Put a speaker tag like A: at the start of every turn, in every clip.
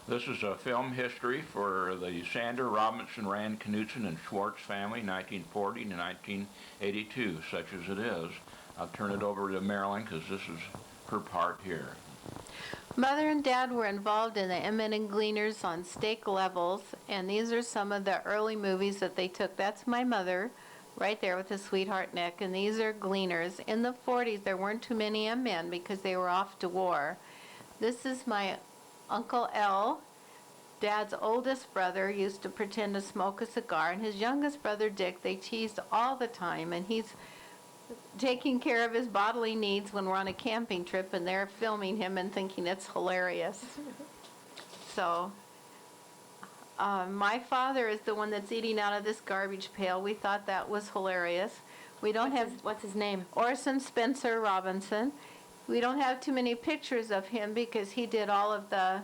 A: This is a film history for the Sander, Robinson, Rand, Knutson, and Schwartz family, 1940 to 1982, such as it is. I'll turn it over to Marilyn because this is her part here.
B: Mother and Dad were involved in the Eminent Gleaners on stake levels, and these are some of the early movies that they took. That's my mother, right there with the sweetheart neck, and these are Gleaners. In the 40s, there weren't too many men because they were off to war. This is my Uncle L. Dad's oldest brother used to pretend to smoke a cigar, and his youngest brother Dick, they teased all the time, and he's taking care of his bodily needs when we're on a camping trip, and they're filming him and thinking it's hilarious. So my father is the one that's eating out of this garbage pail. We thought that was hilarious. We don't
C: What's his name?
B: Orson Spencer Robinson. We don't have too many pictures of him because he did all of the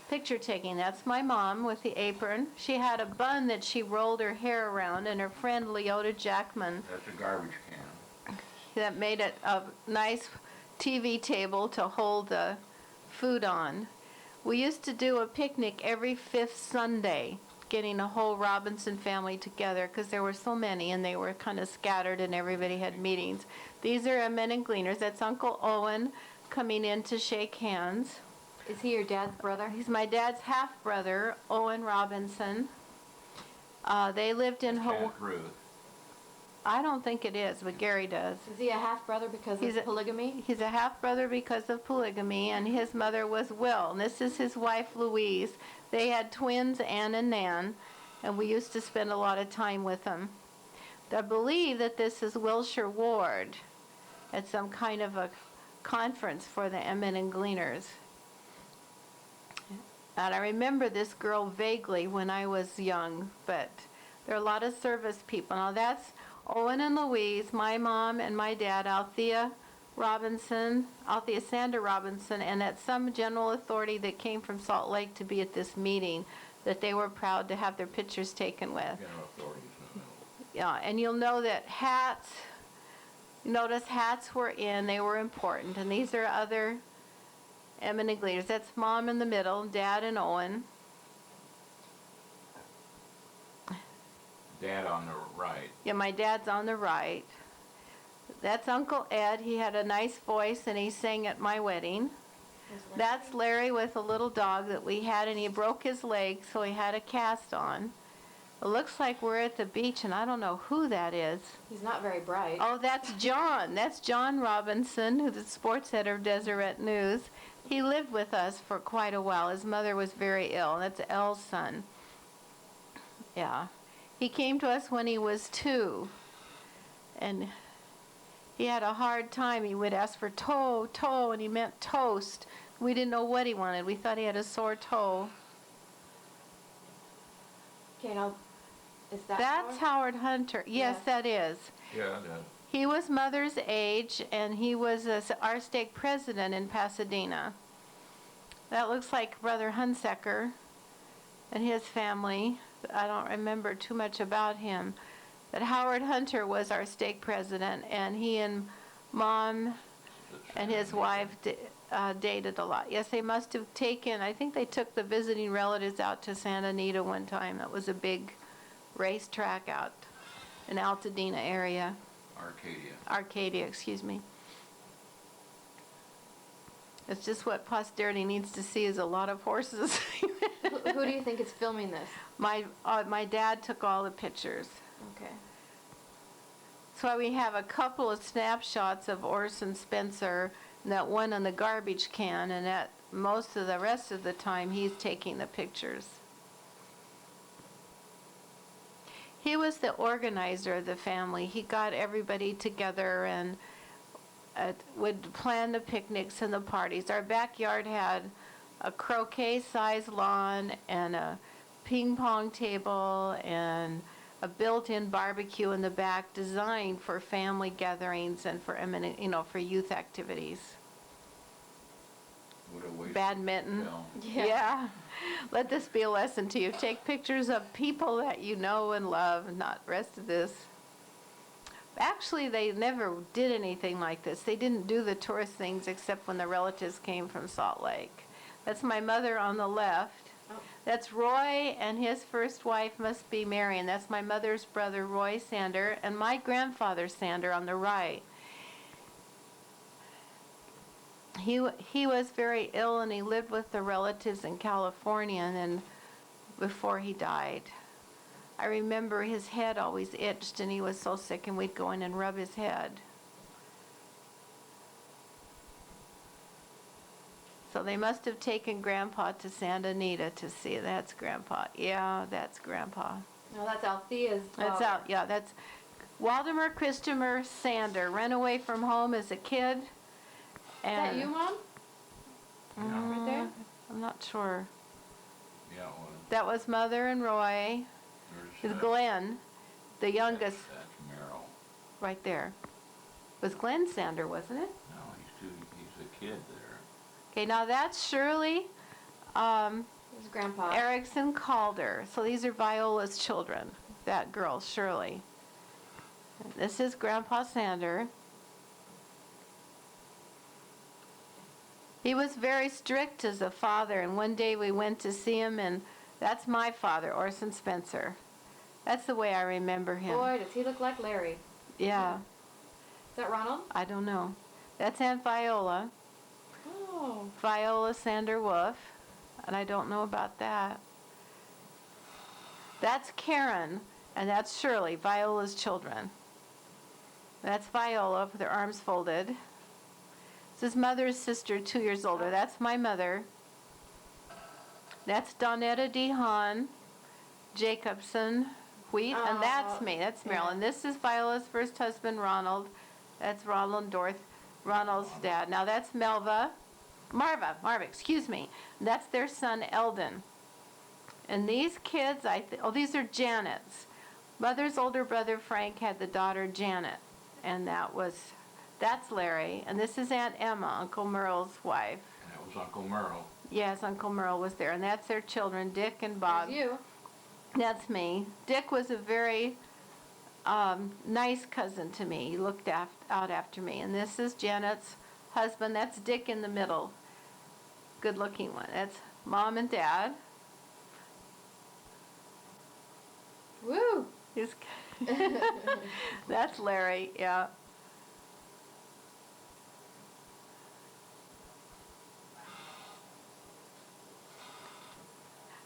B: picture taking. That's my mom with the apron. She had a bun that she rolled her hair around, and her friend Leota Jackman.
A: That's a garbage can.
B: That made it a nice TV table to hold the food on. We used to do a picnic every 5th Sunday, getting a whole Robinson family together because there were so many and they were kind of scattered and everybody had meetings. These are Men and Gleaners. That's Uncle Owen coming in to shake hands.
C: Is he your dad's brother?
B: He's my dad's half-brother, Owen Robinson. They lived in Hawaii. I don't think it is, but Gary does.
C: Is he a half-brother because of polygamy?
B: He's a half-brother because of polygamy, and his mother was Will. And this is his wife, Louise. They had twins, Ann and Nan, and we used to spend a lot of time with them. I believe that this is Wilshire Ward at some kind of a conference for the Eminent Gleaners. And I remember this girl vaguely when I was young, but there are a lot of service people. Now that's Owen and Louise, my mom and my dad, Althea Sander Robinson, and at some general authority that came from Salt Lake to be at this meeting that they were proud to have their pictures taken with.
A: General authorities.
B: Yeah, and you'll know that hats, notice hats were in, they were important, and these are other Eminent Gleaners. That's Mom in the middle, Dad and Owen.
A: Dad on the right.
B: Yeah, my dad's on the right. That's Uncle Ed. He had a nice voice and he sang at my wedding. That's Larry with a little dog that we had, and he broke his leg, so he had a cast on. It looks like we're at the beach, and I don't know who that is.
C: He's not very bright.
B: Oh, that's John. That's John Robinson, who's the sports editor of Deseret News. He lived with us for quite a while. His mother was very ill. That's Elle's son. Yeah. He came to us when he was 2, and he had a hard time. He would ask for toe, and he meant toast. We didn't know what he wanted. We thought he had a sore toe.
C: Okay, now, is that
B: That's Howard Hunter. Yes, that is.
A: Yeah, that.
B: He was Mother's age, and he was our stake president in Pasadena. That looks like Brother Hunsaker and his family. I don't remember too much about him. But Howard Hunter was our stake president, and he and Mom and his wife dated a lot. Yes, they must have taken, I think they took the visiting relatives out to Santa Anita one time. That was a big racetrack out in Altadena area. Arcadia, excuse me. It's just what posterity needs to see is a lot of horses.
C: Who do you think is filming this?
B: My dad took all the pictures.
C: Okay.
B: That's why we have a couple of snapshots of Orson Spencer, and that one on the garbage can, and that most of the rest of the time he's taking the pictures. He was the organizer of the family. He got everybody together and would plan the picnics and the parties. Our backyard had a croquet-sized lawn and a ping pong table and a built-in barbecue in the back designed for family gatherings and for for youth activities.
A: What a waste.
B: Badminton.
C: Yeah.
B: Let this be a lesson to you. Take pictures of people that you know and love, and not the rest of this. Actually, they never did anything like this. They didn't do the tourist things except when the relatives came from Salt Lake. That's my mother on the left.
C: Oh.
B: That's Roy, and his first wife must be Marion. That's my mother's brother, Roy Sander, and my grandfather Sander on the right. He was very ill, and he lived with the relatives in California, and before he died. I remember his head always itched, and he was so sick, and we'd go in and rub his head. So they must have taken Grandpa to Santa Anita to see. That's Grandpa. Yeah, that's Grandpa.
C: No, that's Althea's
B: That's
C: father.
B: out. Yeah, that's Waldemar Christopher Sander. Ran away from home as a kid.
C: Is
B: And
C: that you, Mom?
A: Yeah.
C: Right there?
B: I'm not sure.
A: Yeah, it was.
B: That was Mother and Roy.
A: There's,
B: Is Glenn, the youngest,
A: That's Merrill.
B: right there. Was Glenn Sander, wasn't it?
A: No, he's a kid there.
B: Okay, now that's Shirley
C: There's Grandpa.
B: Erickson Calder. So these are Viola's children. That girl, Shirley. This is Grandpa Sander. He was very strict as a father, and one day we went to see him, and that's my father, Orson Spencer. That's the way I remember him.
C: Boy, does he look like Larry.
B: Yeah,
C: Is that Ronald?
B: I don't know. That's Aunt Viola,
C: Oh.
B: Viola Sander Wolf, and I don't know about that. That's Karen, and that's Shirley, Viola's children. That's Viola with her arms folded. This is mother's sister, 2 years older. That's my mother. That's Donetta DeHaan, Jacobson, Wheat, and that's me. That's Marilyn. This is Viola's first husband, Ronald. That's Ronald's dad. Now that's Marva, excuse me. That's their son, Eldon. And these kids, these are Janet's. Mother's older brother, Frank, had the daughter, Janet. And that's Larry. And this is Aunt Emma, Uncle Merle's wife.
A: And that was Uncle Merle.
B: Yes, Uncle Merle was there. And that's their children, Dick and Bob.
C: There's you.
B: That's me. Dick was a very nice cousin to me. He looked out after me. And this is Janet's husband. That's Dick in the middle. Good-looking one. That's Mom and Dad.
C: Woo!
B: That's Larry, yeah.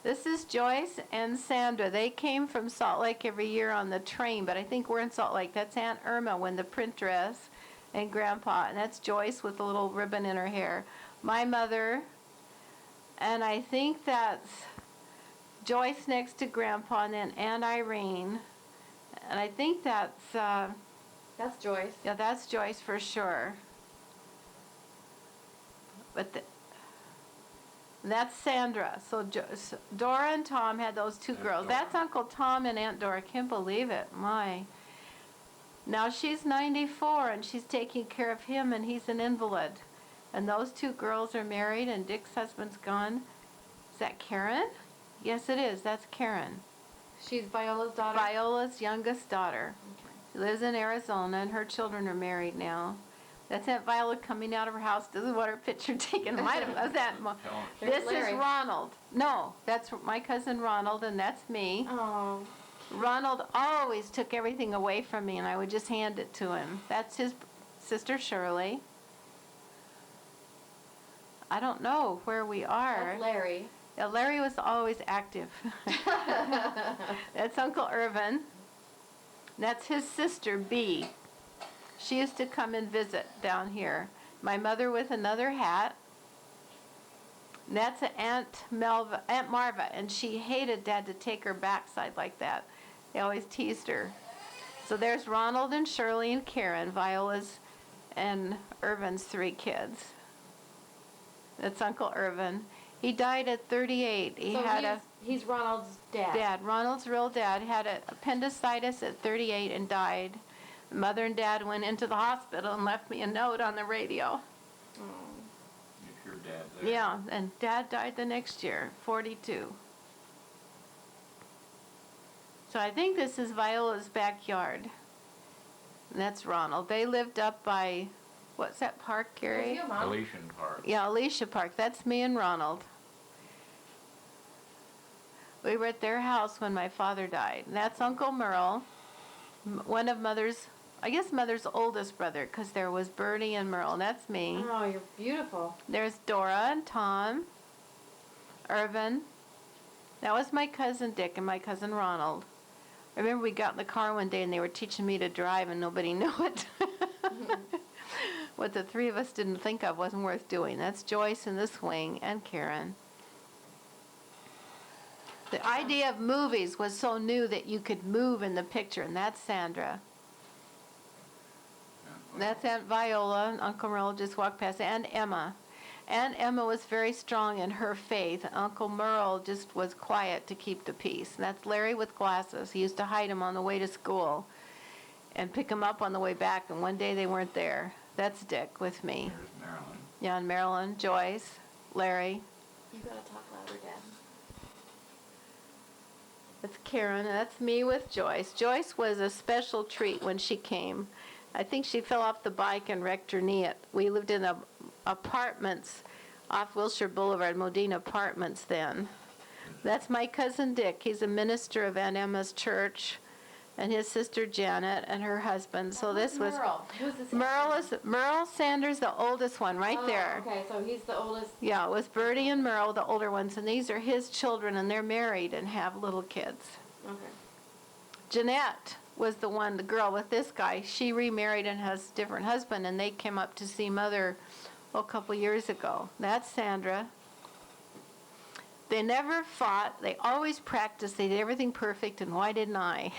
B: This is Joyce and Sandra. They came from Salt Lake every year on the train, but I think we're in Salt Lake. That's Aunt Irma in the print dress and Grandpa. And that's Joyce with a little ribbon in her hair. My mother, and I think that's Joyce next to Grandpa, and then Aunt Irene. And I think that's,
C: That's Joyce.
B: yeah, that's Joyce for sure. But that's Sandra. So Dora and Tom had those two
A: That's
B: girls.
A: Dora.
B: That's Uncle Tom and Aunt Dora. I can't believe it. My. Now she's 94 and she's taking care of him, and he's an invalid. And those two girls are married, and Dick's husband's gone. Is that Karen? Yes, it is. That's Karen.
C: She's Viola's daughter.
B: Viola's youngest daughter.
C: Okay.
B: She lives in Arizona, and her children are married now. That's Aunt Viola coming out of her house. This is what her picture taken. Might have was that.
A: Tell him.
B: This
C: Larry.
B: is Ronald. No, that's my cousin Ronald, and that's me.
C: Oh.
B: Ronald always took everything away from me, and I would just hand it to him. That's his sister Shirley. I don't know where we are.
C: That's Larry.
B: Yeah, Larry was always active. That's Uncle Irvin. That's his sister, Bee. She used to come and visit down here. My mother with another hat. And that's Aunt Marva, and she hated Dad to take her backside like that. They always teased her. So there's Ronald and Shirley and Karen, Viola's and Irvin's 3 kids. That's Uncle Irvin. He died at 38. He
C: So
B: had
C: he's Ronald's dad.
B: dad, Ronald's real dad, had appendicitis at 38 and died. Mother and Dad went into the hospital and left me a note on the radio.
C: Oh.
A: If your dad there.
B: Yeah, and Dad died the next year, 42. So I think this is Viola's backyard. And that's Ronald. They lived up by, what's that park,
C: There's
B: Gary?
C: you, Mom.
A: Elysian Park.
B: Yeah, Alicia Park. That's me and Ronald. We were at their house when my father died. And that's Uncle Merle, one of Mother's, I guess Mother's oldest brother, because there was Bertie and Merle. That's me.
C: Oh, you're beautiful.
B: There's Dora and Tom, Irvin. That was my cousin Dick and my cousin Ronald. I remember we got in the car one day and they were teaching me to drive and nobody knew it. What the three of us didn't think of wasn't worth doing. That's Joyce in the swing and Karen. The idea of movies was so new that you could move in the picture, and that's Sandra. That's Aunt Viola, and Uncle Merle just walked past, and Emma. Aunt Emma was very strong in her faith. Uncle Merle just was quiet to keep the peace. And that's Larry with glasses. He used to hide them on the way to school and pick them up on the way back, and one day they weren't there. That's Dick with me.
A: There's Marilyn.
B: Yeah, and Marilyn, Joyce, Larry.
C: You gotta talk louder, Dad.
B: That's Karen, and that's me with Joyce. Joyce was a special treat when she came. I think she fell off the bike and wrecked her knee. We lived in apartments off Wilshire Boulevard, Modena Apartments then. That's my cousin Dick. He's a minister of Aunt Emma's church, and his sister Janet and her husband. So this was
C: Merle. Who's this?
B: Merle Sanders, the oldest one, right there.
C: Okay, so he's the oldest.
B: Yeah, it was Bertie and Merle, the older ones, and these are his children, and they're married and have little kids.
C: Okay.
B: Jeanette was the girl with this guy. She remarried and has a different husband, and they came up to see Mother a couple years ago. That's Sandra. They never fought. They always practiced. They did everything perfect, and why didn't I?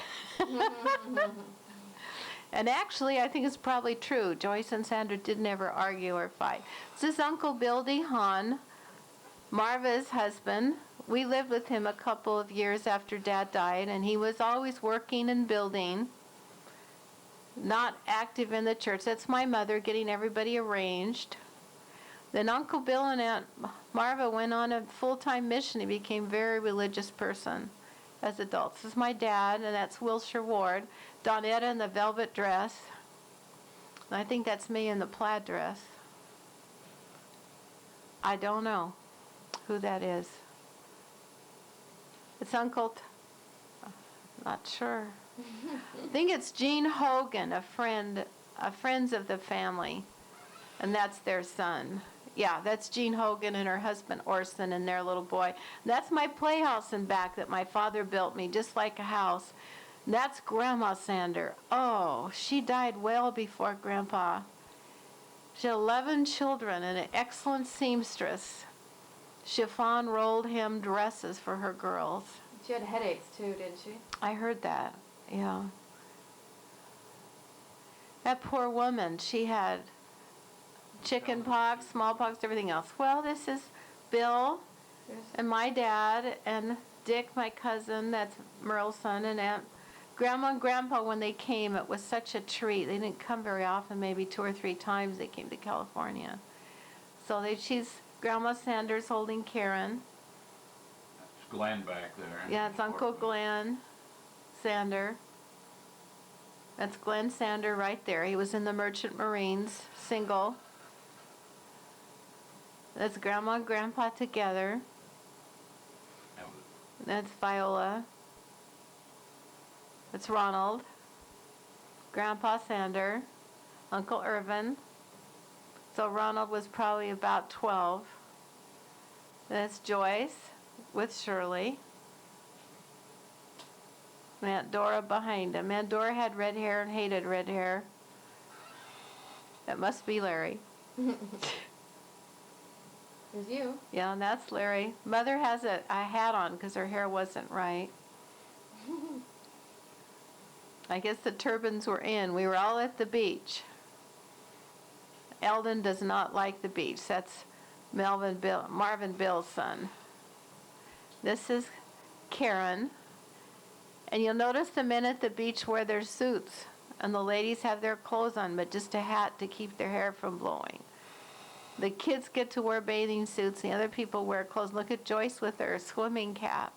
B: And actually, I think it's probably true. Joyce and Sandra did never argue or fight. This is Uncle Bill DeHaan, Marva's husband. We lived with him a couple of years after Dad died, and he was always working and building, not active in the church. That's my mother getting everybody arranged. Then Uncle Bill and Aunt Marva went on a full-time mission. He became a very religious person as adults. This is my dad, and that's Wilshire Ward. Donetta in the velvet dress. And I think that's me in the plaid dress. I don't know who that is. It's Uncle, not sure. I think it's Gene Hogan, a friends of the family, and that's their son. Yeah, that's Jean Hogan and her husband Orson and their little boy. That's my playhouse in back that my father built me, just like a house. That's Grandma Sander. Oh, she died well before Grandpa. She had 11 children and an excellent seamstress. Chiffon rolled hem dresses for her girls.
C: She had headaches too, didn't she?
B: I heard that, yeah. That poor woman, she had chicken pox, smallpox, everything else. Well, this is Bill and my dad and Dick, my cousin, that's Merle's son, and Aunt Grandma and Grandpa, when they came, it was such a treat. They didn't come very often, maybe 2 or 3 times they came to California. So she's Grandma Sanders holding Karen.
A: That's Glenn back there.
B: Yeah, it's Uncle Glenn Sander. That's Glenn Sander right there. He was in the Merchant Marines, single. That's Grandma and Grandpa together. That's Viola. That's Ronald. Grandpa Sander. Uncle Irvin. So Ronald was probably about 12. That's Joyce with Shirley. And Aunt Dora behind him. Aunt Dora had red hair and hated red hair. That must be Larry.
C: There's you.
B: Yeah, and that's Larry. Mother has a hat on because her hair wasn't right. I guess the turbans were in. We were all at the beach. Eldon does not like the beach. That's Marvin Bill's son. This is Karen. And you'll notice the men at the beach wear their suits. And the ladies have their clothes on, but just a hat to keep their hair from blowing. The kids get to wear bathing suits. The other people wear clothes. Look at Joyce with her swimming cap.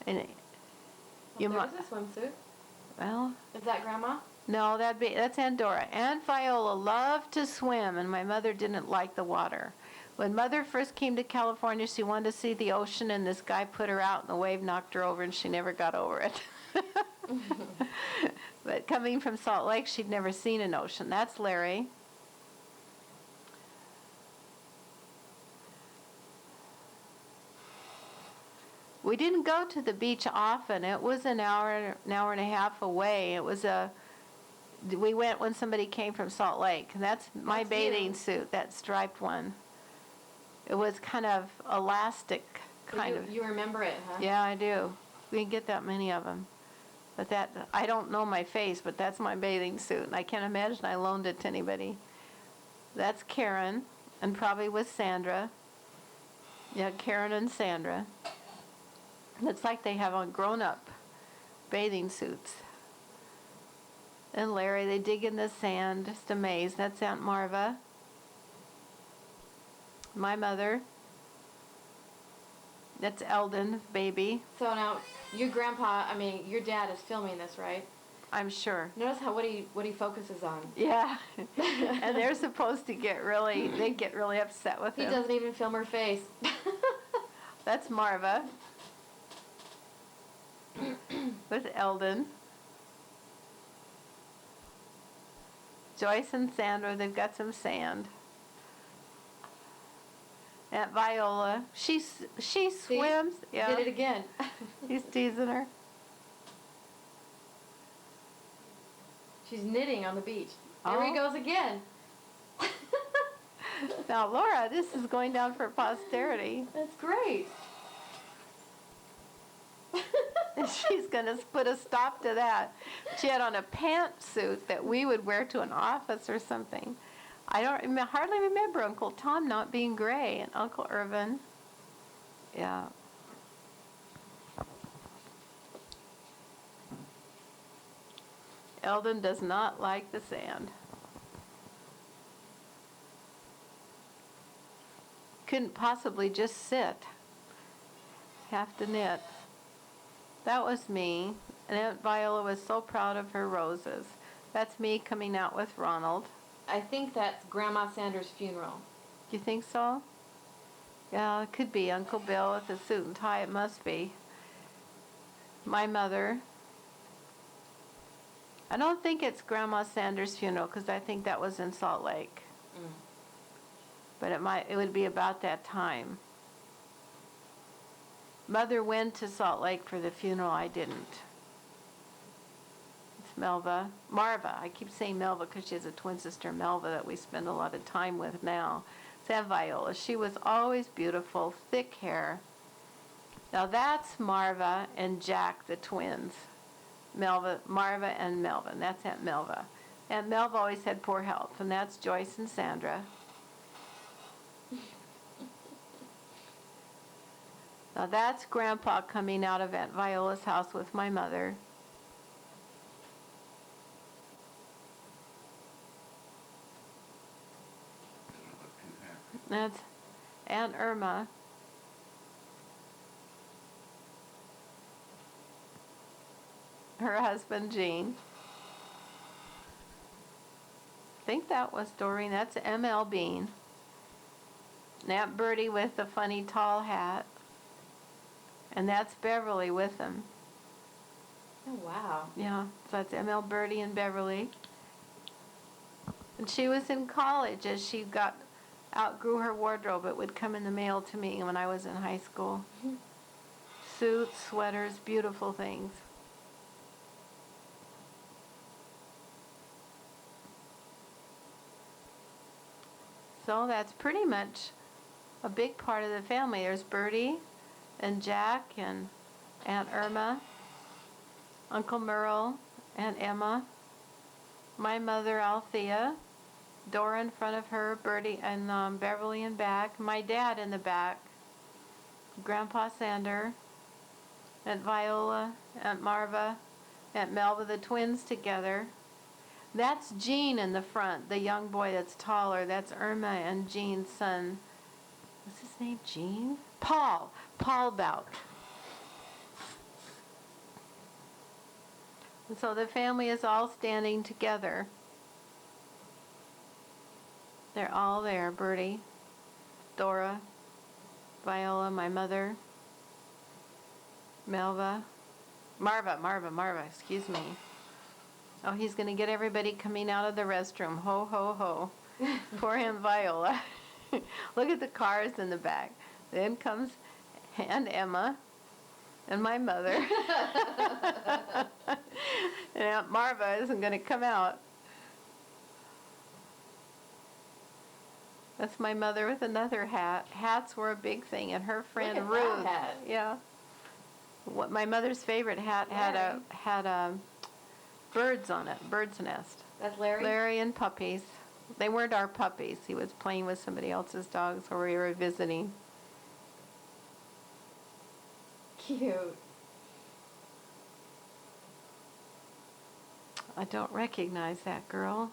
B: And
C: There's a swimsuit.
B: well,
C: Is that Grandma?
B: no, that's Aunt Dora. Aunt Viola loved to swim, and my mother didn't like the water. When Mother first came to California, she wanted to see the ocean, and this guy put her out, and the wave knocked her over, and she never got over it. But coming from Salt Lake, she'd never seen an ocean. That's Larry. We didn't go to the beach often. It was an hour and a half away. We went when somebody came from Salt Lake. And that's my bathing suit, that striped one. It was kind of elastic, kind of.
C: You remember it, huh?
B: Yeah, I do. We didn't get that many of them. But I don't know my face, but that's my bathing suit. And I can't imagine I loaned it to anybody. That's Karen, and probably with Sandra. Yeah, Karen and Sandra. Looks like they have on grown-up bathing suits. And Larry, they dig in the sand, just amazed. That's Aunt Marva. My mother. That's Eldon, baby.
C: So now, your dad is filming this, right?
B: I'm sure.
C: Notice what he focuses on.
B: Yeah. And they're supposed to they get really upset with him.
C: He doesn't even film her face.
B: That's Marva. With Eldon. Joyce and Sandra, they've got some sand. Aunt Viola, she swims. Yeah.
C: Did it again.
B: He's teasing her.
C: She's knitting on the beach. There he goes again.
B: Now, Laura, this is going down for posterity.
C: That's great.
B: And she's going to put a stop to that. She had on a pantsuit that we would wear to an office or something. I hardly remember Uncle Tom not being gray, and Uncle Irvin. Yeah. Eldon does not like the sand. Couldn't possibly just sit. Have to knit. That was me. And Aunt Viola was so proud of her roses. That's me coming out with Ronald.
C: I think that's Grandma Sanders' funeral.
B: Do you think so? Yeah, it could be. Uncle Bill with a suit and tie, it must be. My mother. I don't think it's Grandma Sanders' funeral because I think that was in Salt Lake. Mm. But it would be about that time. Mother went to Salt Lake for the funeral. I didn't. It's Marva. I keep saying Melva because she has a twin sister, Melva, that we spend a lot of time with now. It's Aunt Viola. She was always beautiful, thick hair. Now that's Marva and Jack, the twins. Marva and Melvin. That's Aunt Melva. Aunt Melva always had poor health, and that's Joyce and Sandra. Now that's Grandpa coming out of Aunt Viola's house with my mother. That's Aunt Irma. Her husband, Gene. I think that was Doreen. That's M.L. Bean. And Aunt Bertie with the funny tall hat. And that's Beverly with him.
C: Oh, wow.
B: Yeah, so that's M.L. Bertie and Beverly. And she was in college as she outgrew her wardrobe. It would come in the mail to me when I was in high school. Mm-hmm. Suits, sweaters, beautiful things. So that's pretty much a big part of the family. There's Bertie and Jack and Aunt Irma, Uncle Merle, Aunt Emma, my mother Althea, Dora in front of her, Bertie and Beverly in back, my dad in the back, Grandpa Sander, Aunt Viola, Aunt Marva, Aunt Melva, the twins together. That's Gene in the front, the young boy that's taller. That's Irma and Gene's son. What's his name? Gene? Paul Bout. And so the family is all standing together. They're all there, Bertie. Dora, Viola, my mother, Marva, excuse me. Oh, he's going to get everybody coming out of the restroom. Ho, ho, ho. Poor Aunt Viola. Look at the cars in the back. Then comes Aunt Emma and my mother. And Aunt Marva isn't going to come out. That's my mother with another hat. Hats were a big thing, and her friend
C: Look at
B: Ruth.
C: that hat.
B: Yeah. What my mother's favorite hat
C: Larry.
B: had birds on it, bird's nest.
C: That's Larry?
B: Larry and puppies. They weren't our puppies. He was playing with somebody else's dogs where we were visiting.
C: Cute.
B: I don't recognize that girl.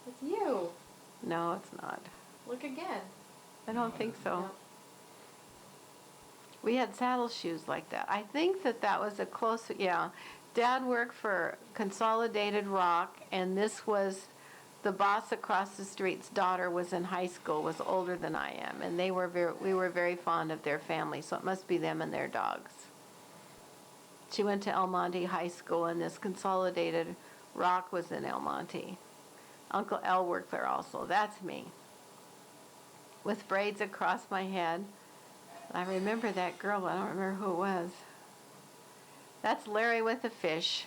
C: It's you.
B: No, it's not.
C: Look again.
B: I don't think so.
C: No.
B: We had saddle shoes like that. I think that was a close, yeah. Dad worked for Consolidated Rock, and this was the boss across the street's daughter was in high school, was older than I am, and we were very fond of their family, so it must be them and their dogs. She went to El Monte High School, and this Consolidated Rock was in El Monte. Uncle El worked there also. That's me. With braids across my head. I remember that girl, but I don't remember who it was. That's Larry with the fish.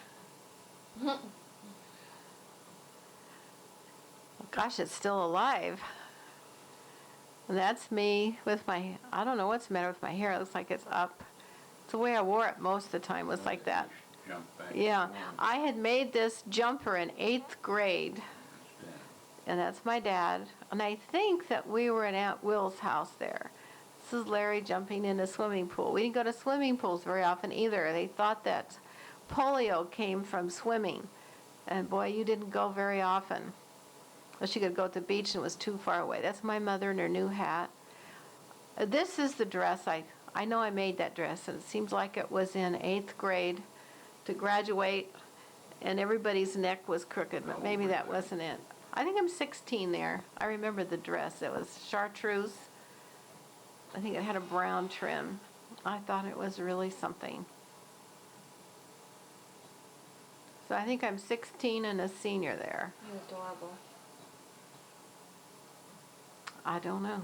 B: Gosh, it's still alive. And that's me with my, I don't know what's the matter with my hair. It looks like it's up. It's the way I wore it most of the time was like that.
A: Jump back
B: Yeah,
A: and forth.
B: I had made this jumper in 8th grade. And that's my dad. And I think that we were in Aunt Will's house there. This is Larry jumping in a swimming pool. We didn't go to swimming pools very often either. They thought that polio came from swimming. And boy, you didn't go very often. Unless you could go to the beach and it was too far away. That's my mother in her new hat. This is the dress. I know I made that dress, and it seems like it was in 8th grade to graduate, and everybody's neck was crooked, but maybe that wasn't it. I think I'm 16 there. I remember the dress. It was chartreuse. I think it had a brown trim. I thought it was really something. So I think I'm 16 and a senior there.
C: You're adorable.
B: I don't know.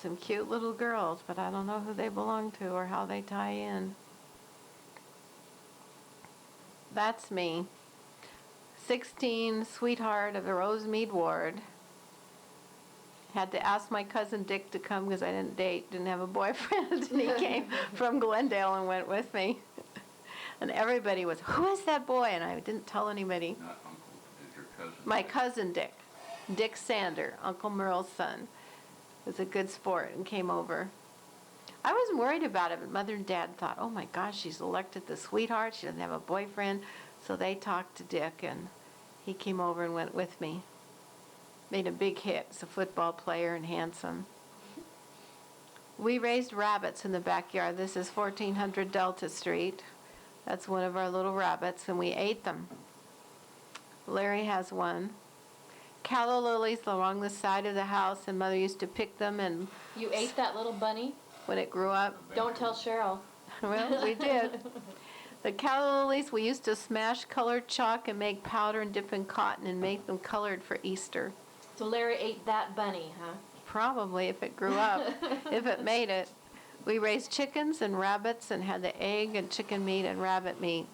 B: Some cute little girls, but I don't know who they belong to or how they tie in. That's me. 16, sweetheart of the Rosemead Ward. Had to ask my cousin Dick to come because I didn't have a boyfriend, and he came from Glendale and went with me. And everybody was, who is that boy? And I didn't tell anybody.
A: Not uncle, is your cousin?
B: My cousin Dick. Dick Sander, Uncle Merle's son, was a good sport and came over. I wasn't worried about it, but Mother and Dad thought, oh my gosh, she's elected the sweetheart. She doesn't have a boyfriend. So they talked to Dick, and he came over and went with me. Made a big hit. He's a football player and handsome. We raised rabbits in the backyard. This is 1400 Delta Street. That's one of our little rabbits, and we ate them. Larry has one. Calla lilies along the side of the house, and Mother used to pick them, and
C: You ate that little bunny?
B: when it grew up,
C: Don't tell Cheryl.
B: well, we did. The calla lilies, we used to smash colored chalk and make powder and dip in cotton and make them colored for Easter.
C: So Larry ate that bunny, huh?
B: Probably, if it grew up, if it made it. We raised chickens and rabbits and had the egg and chicken meat and rabbit meat.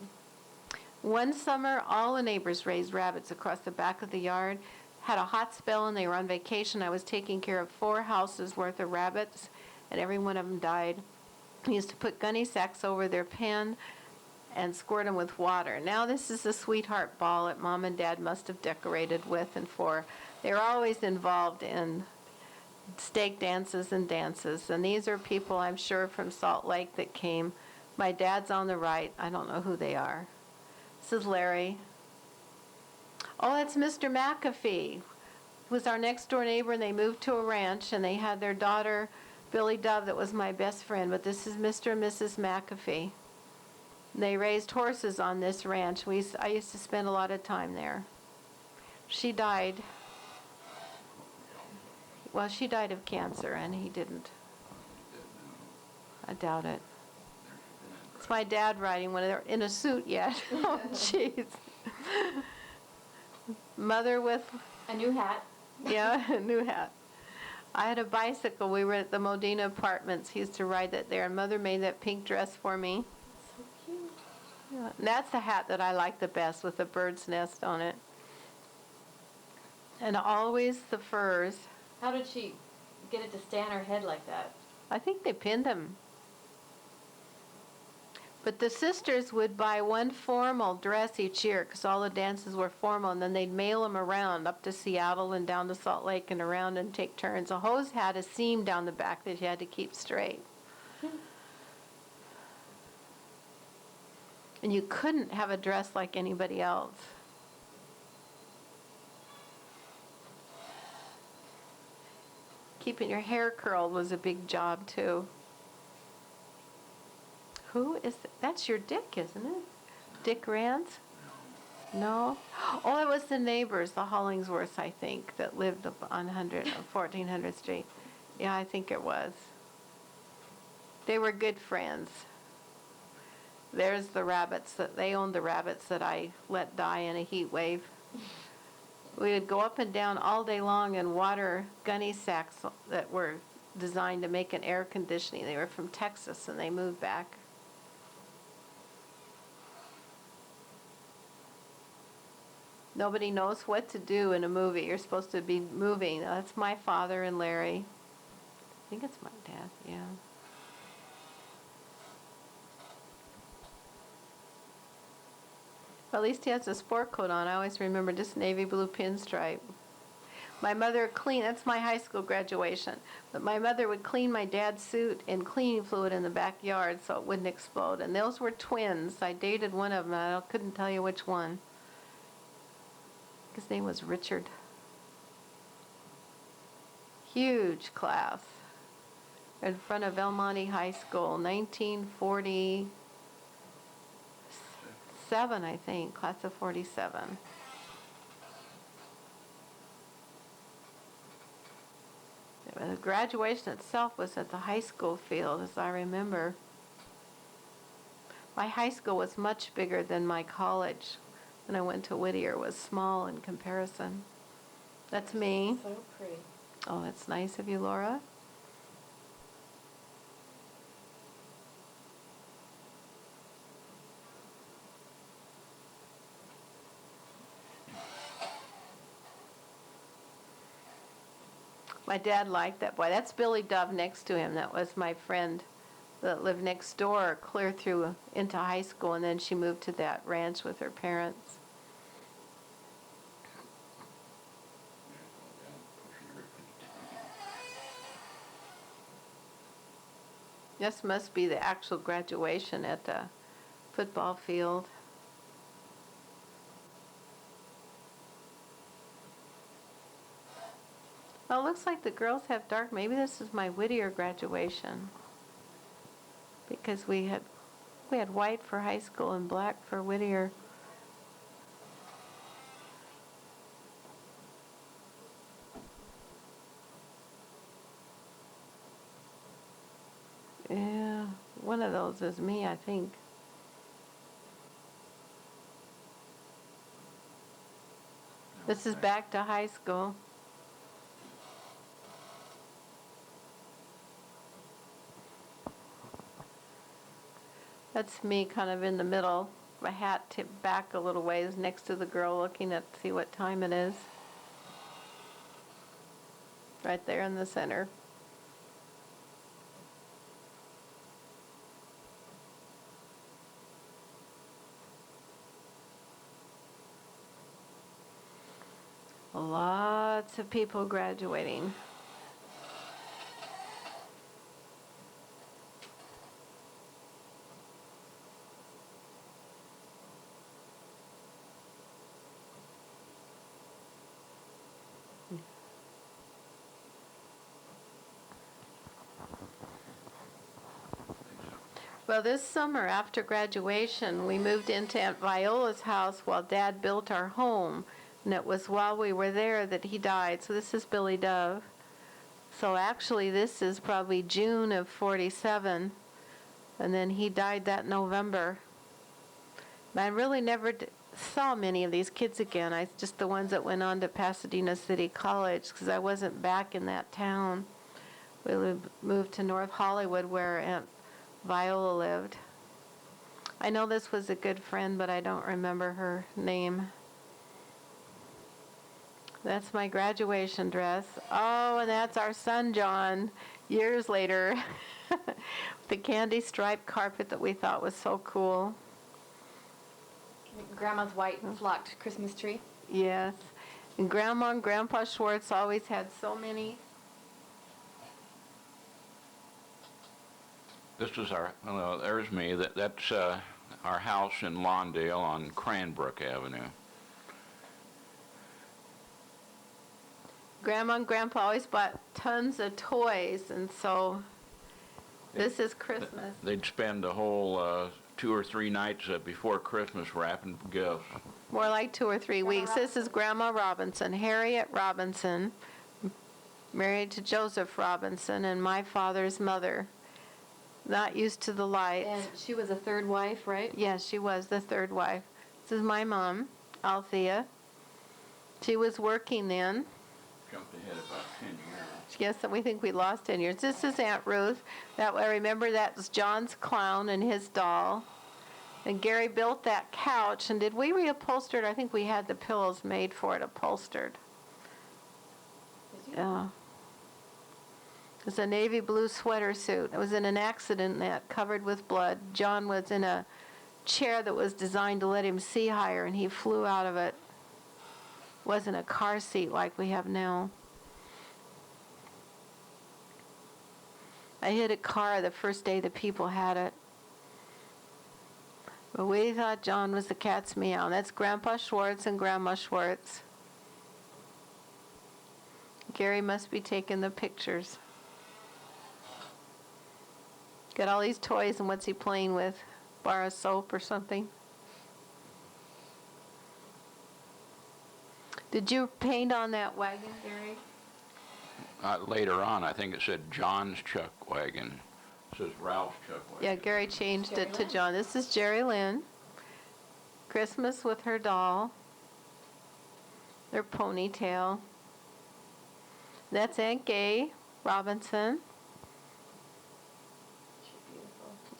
B: One summer, all the neighbors raised rabbits across the back of the yard. Had a hot spell and they were on vacation. I was taking care of 4 houses worth of rabbits, and every one of them died. We used to put gunny sacks over their pen and squirt them with water. Now this is the sweetheart ball that Mom and Dad must have decorated with and for. They were always involved in stake dances, and these are people I'm sure from Salt Lake that came. My dad's on the right. I don't know who they are. This is Larry. Oh, that's Mr. McAfee. He was our next door neighbor, and they moved to a ranch, and they had their daughter, Billy Dove, that was my best friend. But this is Mr. and Mrs. McAfee. They raised horses on this ranch. I used to spend a lot of time there. She died. Well, she died of cancer, and he didn't. I doubt it. It's my dad riding one of their in a suit yet. Oh, jeez. Mother with
C: A new hat.
B: yeah, a new hat. I had a bicycle. We were at the Modena Apartments. He used to ride that there, and Mother made that pink dress for me.
C: So cute.
B: Yeah. And that's the hat that I like the best, with the bird's nest on it. And always the furs.
C: How did she get it to stay on her head like that?
B: I think they pinned them. But the sisters would buy one formal dress each year, because all the dances were formal, and then they'd mail them around up to Seattle and down to Salt Lake and around and take turns. A hose had a seam down the back that you had to keep straight. And you couldn't have a dress like anybody else. Keeping your hair curled was a big job, too. Who is that? That's your Dick, isn't it? Dick Rands? No? Oh, it was the neighbors, the Hollingsworths, I think, that lived up on 1400th Street. Yeah, I think it was. They were good friends. There's the rabbits they owned the rabbits that I let die in a heat wave. We would go up and down all day long and water gunny sacks that were designed to make an air conditioning. They were from Texas, and they moved back. Nobody knows what to do in a movie. You're supposed to be moving. That's my father and Larry. I think it's my dad, yeah. Well, at least he has a sport coat on. I always remember this navy blue pinstripe. My mother cleaned, that's my high school graduation, but my mother would clean my dad's suit in cleaning fluid in the backyard so it wouldn't explode. And those were twins. I dated one of them. I couldn't tell you which one. His name was Richard. Huge class. In front of Belmonte High School, 1947, I think, class of 47. The graduation itself was at the high school field, as I remember. My high school was much bigger than my college. When I went to Whittier, it was small in comparison. That's me.
C: So pretty.
B: Oh, that's nice of you, Laura. My dad liked that boy. That's Billy Dove next to him. That was my friend that lived next door, clear through into high school, and then she moved to that ranch with her parents. This must be the actual graduation at the football field. Well, it looks like the girls have dark. Maybe this is my Whittier graduation. Because we had white for high school and black for Whittier. Yeah, one of those is me, I think. This is back to high school. That's me kind of in the middle. My hat tipped back a little ways next to the girl looking at see what time it is. Right there in the center. Lots of people graduating. Well, this summer after graduation, we moved into Aunt Viola's house while Dad built our home. And it was while we were there that he died. So this is Billy Dove. So actually, this is probably June of 47. And then he died that November. I really never saw many of these kids again. Just the ones that went on to Pasadena City College, because I wasn't back in that town. We moved to North Hollywood where Aunt Viola lived. I know this was a good friend, but I don't remember her name. That's my graduation dress. Oh, and that's our son, John, years later. The candy striped carpet that we thought was so cool.
C: Grandma's white flocked Christmas tree.
B: Yes. And Grandma and Grandpa Schwartz always had so many.
A: This is there's me. That's our house in Lawndale on Cranbrook Avenue.
B: Grandma and Grandpa always bought tons of toys, and so this is Christmas.
A: They'd spend the whole 2 or 3 nights before Christmas wrapping gifts.
B: More like 2 or 3 weeks.
C: Robinson.
B: This is Grandma Robinson, Harriet Robinson, married to Joseph Robinson, and my father's mother. Not used to the lights.
C: And she was a third wife, right?
B: Yes, she was the third wife. This is my mom, Althea. She was working then.
A: Jumped ahead about 10 years.
B: Yes, we think we lost 10 years. This is Aunt Ruth. I remember that was John's clown and his doll. And Gary built that couch. And did we reupholster it? I think we had the pillows made for it upholstered.
C: Did you?
B: Yeah. It was a navy blue sweater suit. It was in an accident net covered with blood. John was in a chair that was designed to let him see higher, and he flew out of it. It wasn't a car seat like we have now. I hit a car the first day the people had it. But we thought John was the cat's meow. That's Grandpa Schwartz and Grandma Schwartz. Gary must be taking the pictures. Got all these toys, and what's he playing with? Bar of soap or something? Did you paint on that wagon, Gary?
A: Later on, I think it said John's Chuck Wagon. It says Ralph's Chuck Wagon.
B: Yeah, Gary changed it to John. This is Jerry Lynn. Christmas with her doll. Their ponytail. That's Aunt Gay Robinson.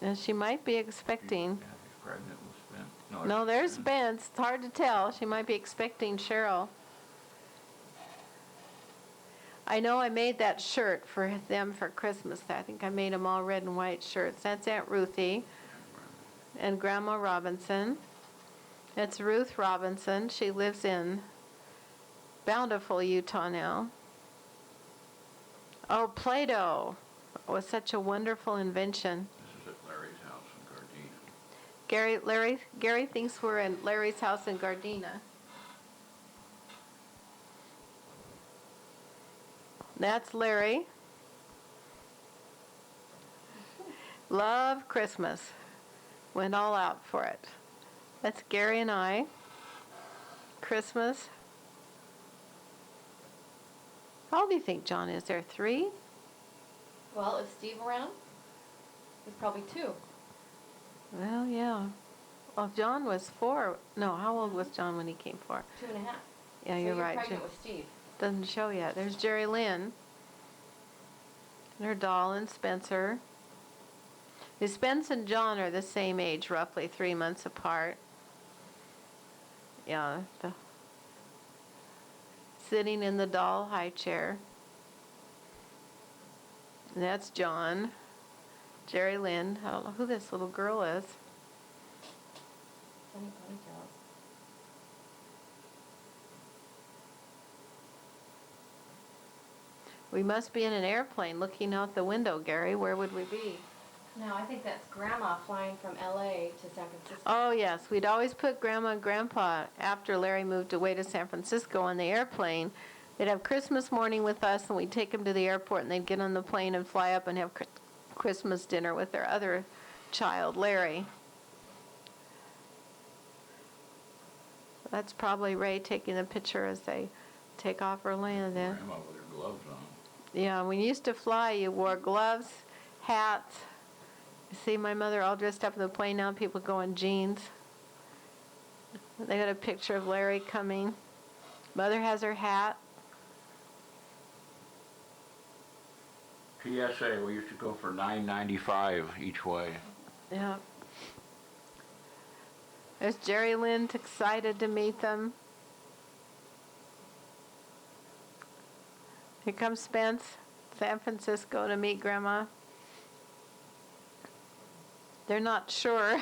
B: And she might be expecting.
A: Yeah, she's pregnant with Spence.
B: No, there's Spence. It's hard to tell. She might be expecting Cheryl. I know I made that shirt for them for Christmas. I think I made them all red and white shirts. That's Aunt Ruthie and Grandma Robinson. That's Ruth Robinson. She lives in Bountiful, Utah now. Oh, Play-Doh was such a wonderful invention.
A: This is at Larry's house in Gardena.
B: Gary thinks we're in Larry's house in Gardena. That's Larry. Love Christmas. Went all out for it. That's Gary and I. Christmas. How old do you think John is? There 3?
C: Well, is Steve around? He's probably 2.
B: Well, yeah. Well, John was 4. No, how old was John when he came 4?
C: 2.5.
B: Yeah,
C: So
B: you're right.
C: Pregnant with Steve.
B: Doesn't show yet. There's Jerry Lynn. And her doll and Spencer. Spence and John are the same age, roughly 3 months apart. Yeah, sitting in the doll high chair. And that's John. Jerry Lynn. I don't know who this little girl is.
C: Funny ponytails.
B: We must be in an airplane looking out the window, Gary. Where would we be?
C: No, I think that's Grandma flying from L.A. to San Francisco.
B: Oh, yes. We'd always put Grandma and Grandpa, after Larry moved away to San Francisco, on the airplane. They'd have Christmas morning with us, and we'd take them to the airport, and they'd get on the plane and fly up and have Christmas dinner with their other child, Larry. That's probably Ray taking the picture as they take off or land then.
A: Grandma with her gloves on.
B: Yeah, when you used to fly, you wore gloves, hats. You see my mother all dressed up in the plane now, people go in jeans. They got a picture of Larry coming. Mother has her hat.
A: PSA, we used to go for $9.95 each way.
B: Yeah. There's Jerry Lynn, excited to meet them. Here comes Spence, San Francisco, to meet Grandma. They're not sure.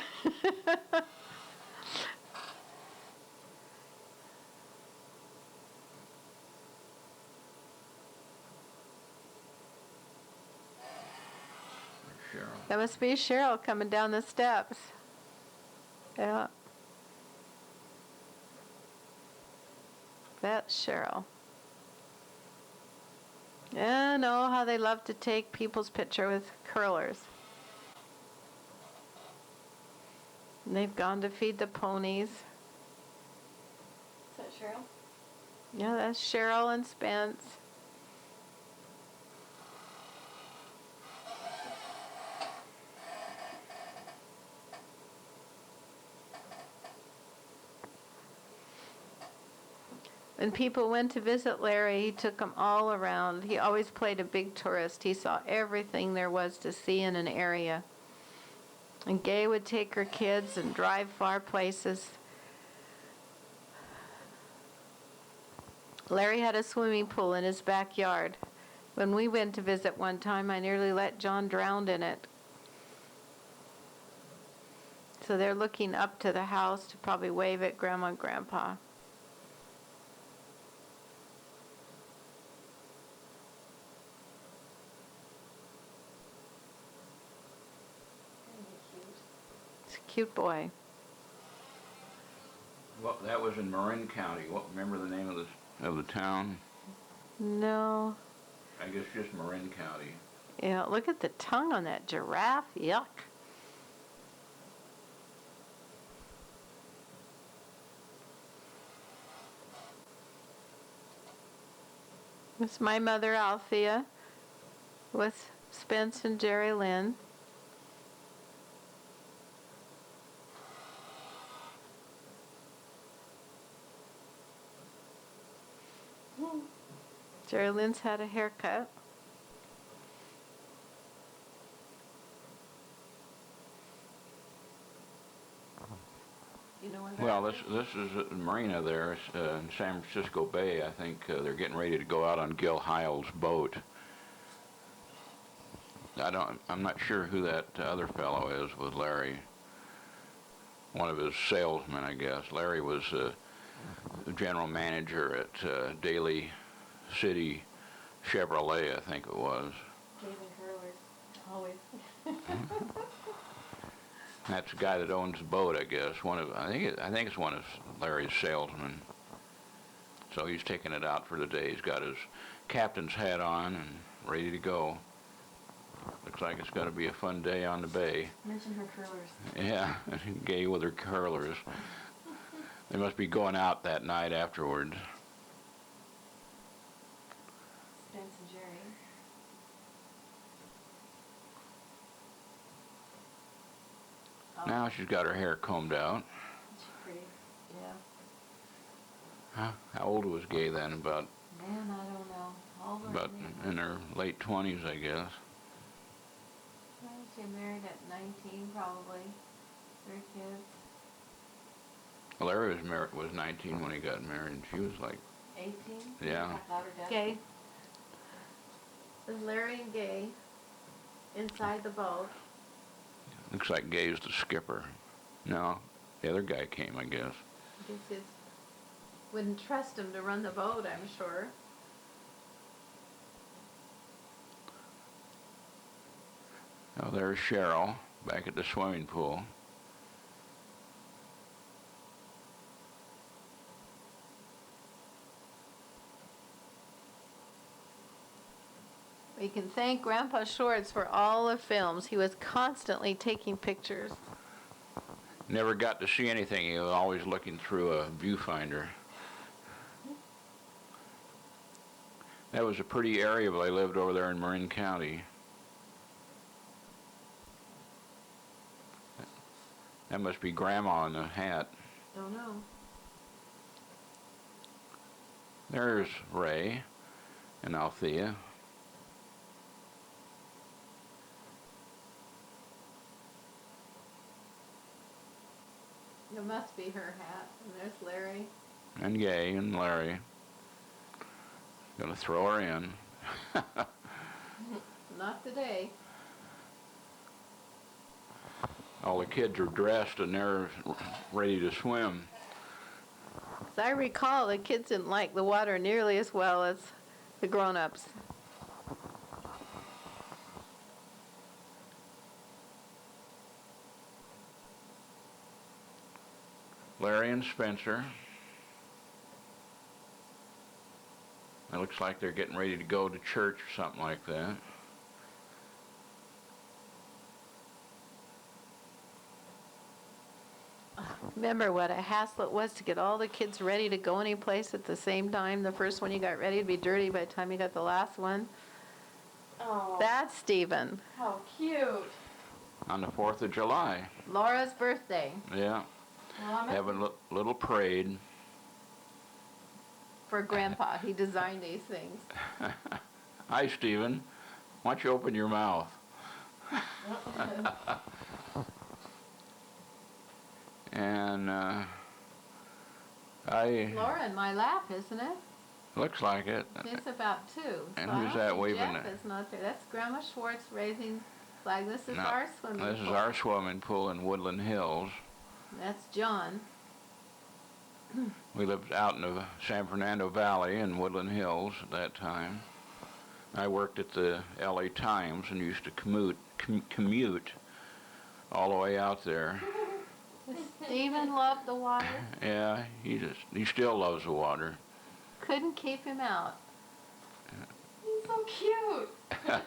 A: Cheryl.
B: That must be Cheryl coming down the steps. Yeah. That's Cheryl. Yeah, I know how they love to take people's picture with curlers. And they've gone to feed the ponies.
C: Is that Cheryl?
B: Yeah, that's Cheryl and Spence. When people went to visit Larry, he took them all around. He always played a big tourist. He saw everything there was to see in an area. And Gay would take her kids and drive far places. Larry had a swimming pool in his backyard. When we went to visit one time, I nearly let John drown in it. So they're looking up to the house to probably wave at Grandma and Grandpa. It's a cute boy.
A: Well, that was in Marin County. What? Remember the name of the town?
B: No.
A: I guess just Marin County.
B: Yeah, look at the tongue on that giraffe. Yuck. This is my mother, Althea, with Spence and Jerry Lynn. Jerry Lynn's had a haircut. You know where that
A: Well,
B: is?
A: this is a marina there in San Francisco Bay. I think they're getting ready to go out on Gil Heil's boat. I'm not sure who that other fellow is with Larry. One of his salesmen, I guess. Larry was the general manager at Daly City Chevrolet, I think it was.
C: Dave and curlers. Always.
A: That's the guy that owns the boat, I guess. I think it's one of Larry's salesmen. So he's taking it out for the day. He's got his captain's hat on and ready to go. Looks like it's going to be a fun day on the bay.
C: Mention her curlers.
A: Yeah, Gay with her curlers. They must be going out that night afterwards.
C: Spence and Jerry.
A: Now she's got her hair combed out.
C: She's pretty.
B: Yeah.
A: How old was Gay then? About
C: Man, I don't know. All the
A: in her late 20s, I guess.
B: Well, she married at 19, probably. 3 kids.
A: Larry was 19 when he got married. She was like,
C: 18?
A: Yeah.
C: Louder, Dad.
B: Gay. There's Larry and Gay inside the boat.
A: looks like Gay's the skipper. No, the other guy came, I guess.
B: I guess he wouldn't trust him to run the boat, I'm sure.
A: Oh, there's Cheryl back at the swimming pool.
B: We can thank Grandpa Schwartz for all the films. He was constantly taking pictures.
A: Never got to see anything. He was always looking through a viewfinder. That was a pretty area where they lived over there in Marin County. That must be Grandma in the hat.
B: Don't know.
A: There's Ray and Althea.
B: It must be her hat. And there's Larry.
A: And Gay and Larry. Gonna throw her in.
B: Not today.
A: All the kids are dressed and they're ready to swim.
B: As I recall, the kids didn't like the water nearly as well as the grown-ups.
A: Larry and Spencer. It looks like they're getting ready to go to church or something like that.
B: Remember what a hassle it was to get all the kids ready to go any place at the same time? The first one you got ready to be dirty by the time you got the last one.
C: Oh,
B: That's Stephen.
C: how cute.
A: On the 4th of July.
B: Laura's birthday.
A: Yeah.
C: Well, I'm
A: Having a little parade.
B: For Grandpa. He designed these things.
A: Hi, Stephen. Why don't you open your mouth? And
B: Laura in my lap, isn't it?
A: looks like it.
B: It's about 2.
A: And
B: so I
A: who's
B: don't
A: that
B: think
A: waving
B: Jeff
A: it?
B: is not there. That's Grandma Schwartz raising flag. This is
A: No,
B: our swimming pool.
A: This is our swimming pool in Woodland Hills.
B: That's John.
A: We lived out in the San Fernando Valley in Woodland Hills at that time. I worked at the LA Times and used to commute all the way out there.
B: Does Stephen love the water?
A: Yeah, he still loves the water.
B: Couldn't keep him out.
C: He's so cute.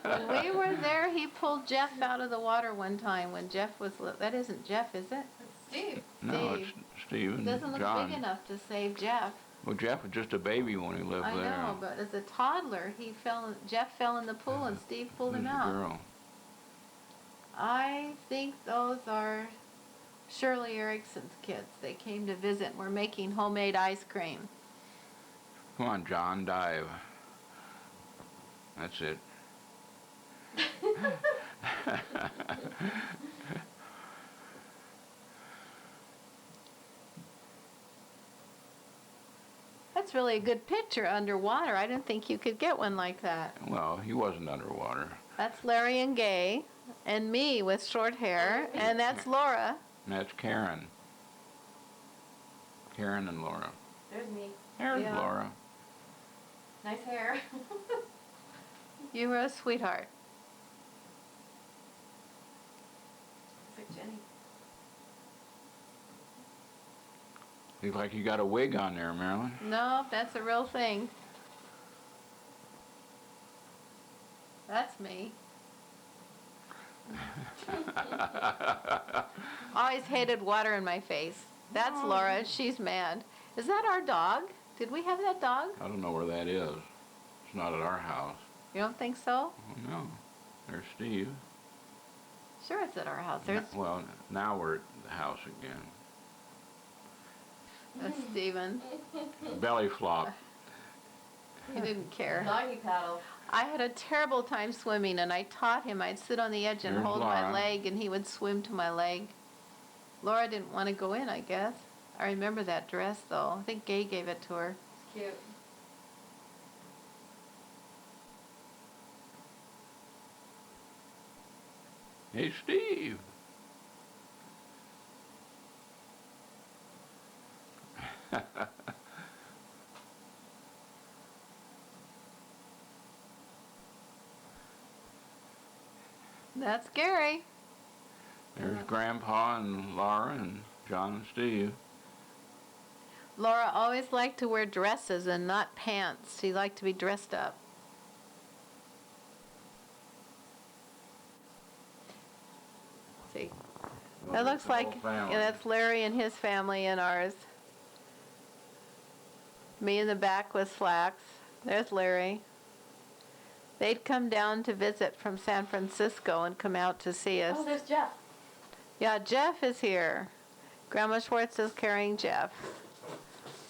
B: When we were there, he pulled Jeff out of the water one time when Jeff was that isn't Jeff, is it?
C: Steve.
A: No,
B: Steve.
A: it's Steve
B: He
A: and
B: doesn't look
A: John.
B: big enough to save Jeff.
A: Well, Jeff was just a baby when he lived
B: I
A: there.
B: know, but as a toddler, Jeff fell in the pool and Steve pulled him
A: He was a
B: out.
A: girl.
B: I think those are Shirley Erickson's kids. They came to visit and were making homemade ice cream.
A: Come on, John, dive. That's it.
B: That's really a good picture underwater. I didn't think you could get one like that.
A: Well, he wasn't underwater.
B: That's Larry and Gay, and me with short hair, and that's Laura.
A: And that's Karen. Karen and Laura.
C: There's me.
A: There's
B: Yeah.
A: Laura.
C: Nice hair.
B: You were a sweetheart.
C: It's like Jenny.
A: Looks like you got a wig on there, Marilyn.
B: No, that's a real thing. That's me. Always hated water in my face. That's Laura. She's mad. Is that our dog? Did we have that dog?
A: I don't know where that is. It's not at our house.
B: You don't think so?
A: Oh, no. There's Steve.
B: Sure, it's at our house. There's
A: Well, now we're at the house again.
B: Stephen.
A: Belly flop.
B: He didn't care.
C: Doggy paddle.
B: I had a terrible time swimming, and I taught him. I'd sit on the edge and
A: There's
B: hold my
A: Laura.
B: leg, and he would swim to my leg. Laura didn't want to go in, I guess. I remember that dress, though. I think Gay gave it to her.
C: It's cute.
A: Hey, Steve.
B: That's Gary.
A: There's Grandpa and Laura and John and Steve.
B: Laura always liked to wear dresses and not pants. She liked to be dressed up. That looks
A: the whole
B: like,
A: family.
B: yeah, that's Larry and his family and ours. Me in the back with slacks. There's Larry. They'd come down to visit from San Francisco and come out to see us.
C: Oh, there's Jeff.
B: Yeah, Jeff is here. Grandma Schwartz is carrying Jeff.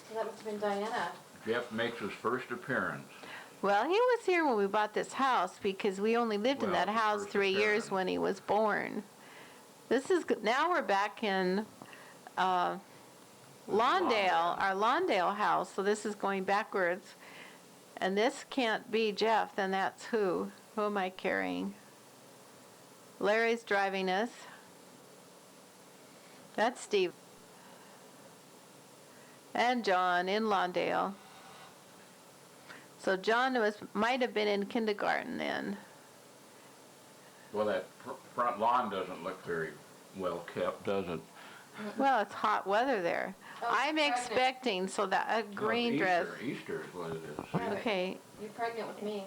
C: So that must have been Diana.
A: Jeff makes his first appearance.
B: Well, he was here when we bought this house because we only lived in that
A: Well,
B: house
A: first
B: 3 years
A: appearance.
B: when he was born. Now we're back in Lawndale, our Lawndale house, so this is going backwards. And this can't be Jeff, then that's who? Who am I carrying? Larry's driving us. That's Steve. And John in Lawndale. So John might have been in kindergarten then.
A: Well, that front lawn doesn't look very well kept, does it?
B: Well, it's hot weather there.
C: Oh,
B: I'm
C: pregnant.
B: expecting, so that a green
A: No,
B: dress.
A: Easter is what it is.
C: Yeah.
B: Okay,
C: You're pregnant with me.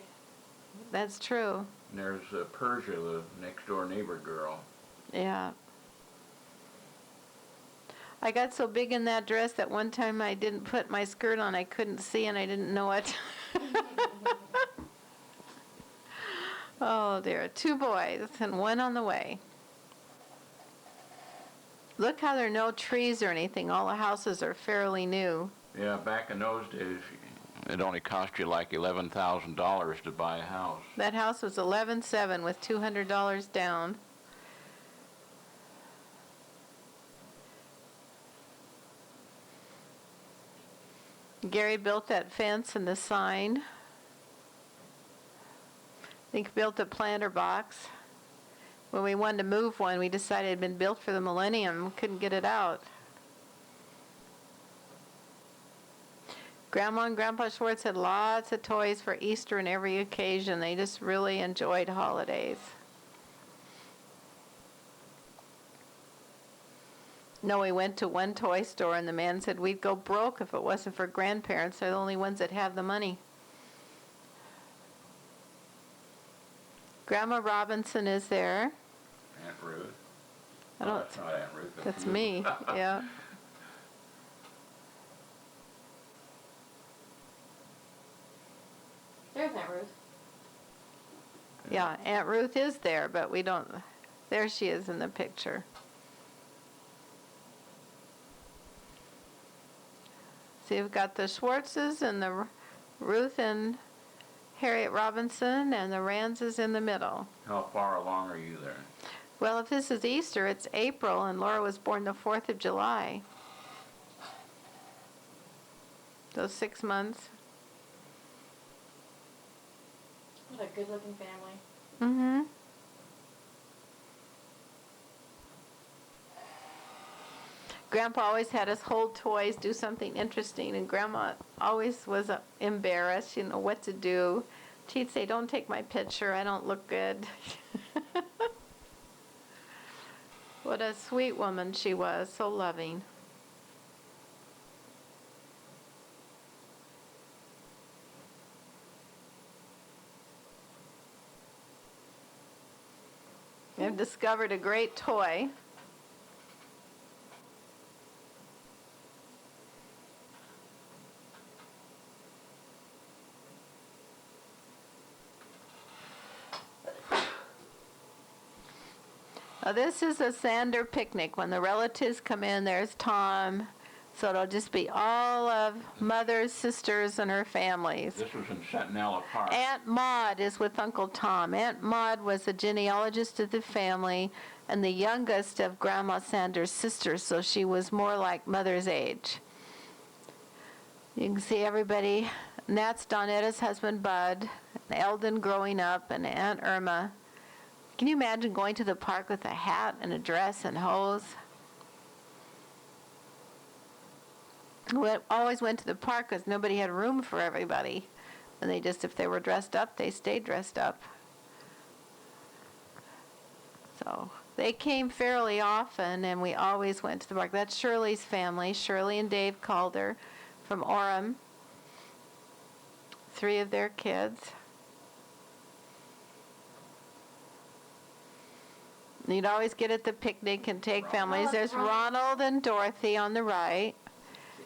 B: that's true.
A: And there's Persia, the next door neighbor girl.
B: Yeah. I got so big in that dress that one time I didn't put my skirt on. I couldn't see and I didn't know it. Oh dear, 2 boys and 1 on the way. Look how there are no trees or anything. All the houses are fairly new.
A: Yeah, back in those days, it only cost you like $11,000 to buy a house.
B: That house was $11,700 with $200 down. Gary built that fence and the sign. I think he built a planter box. When we wanted to move one, we decided it had been built for the millennium. Couldn't get it out. Grandma and Grandpa Schwartz had lots of toys for Easter and every occasion. They just really enjoyed holidays. No, we went to one toy store and the man said we'd go broke if it wasn't for grandparents. They're the only ones that have the money. Grandma Robinson is there.
A: Aunt Ruth.
B: I don't.
A: That's not Aunt Ruth.
B: That's
A: you.
B: me. Yeah.
C: There's Aunt Ruth.
B: Yeah, Aunt Ruth is there, but we don't. There she is in the picture. See, we've got the Schwartzes and the Ruth and Harriet Robinson, and the Rands in the middle.
A: How far along are you there?
B: Well, if this is Easter, it's April, and Laura was born the 4th of July. Those 6 months.
C: What a good-looking family.
B: Mm-hmm. Grandpa always had us hold toys, do something interesting, and Grandma always was embarrassed, you know, what to do. She'd say, "Don't take my picture, I don't look good." What a sweet woman she was, so loving. I've discovered a great toy. This is a Sander picnic. When the relatives come in, there's Tom. So it'll just be all of Mother's sisters and her families.
A: This was in Centinela Park.
B: Aunt Maud is with Uncle Tom. Aunt Maud was the genealogist of the family and the youngest of Grandma Sander's sisters, so she was more like Mother's age. You can see everybody. And that's Donetta's husband, Bud, and Eldon growing up, and Aunt Irma. Can you imagine going to the park with a hat and a dress and hose? We always went to the park because nobody had room for everybody. And they just, if they were dressed up, they stayed dressed up. So they came fairly often, and we always went to the park. That's Shirley's family, Shirley and Dave Calder from Orem. 3 of their kids. You'd always get at the picnic and take families.
C: Oh,
B: There's
C: that's right.
B: Ronald and Dorothy on the right.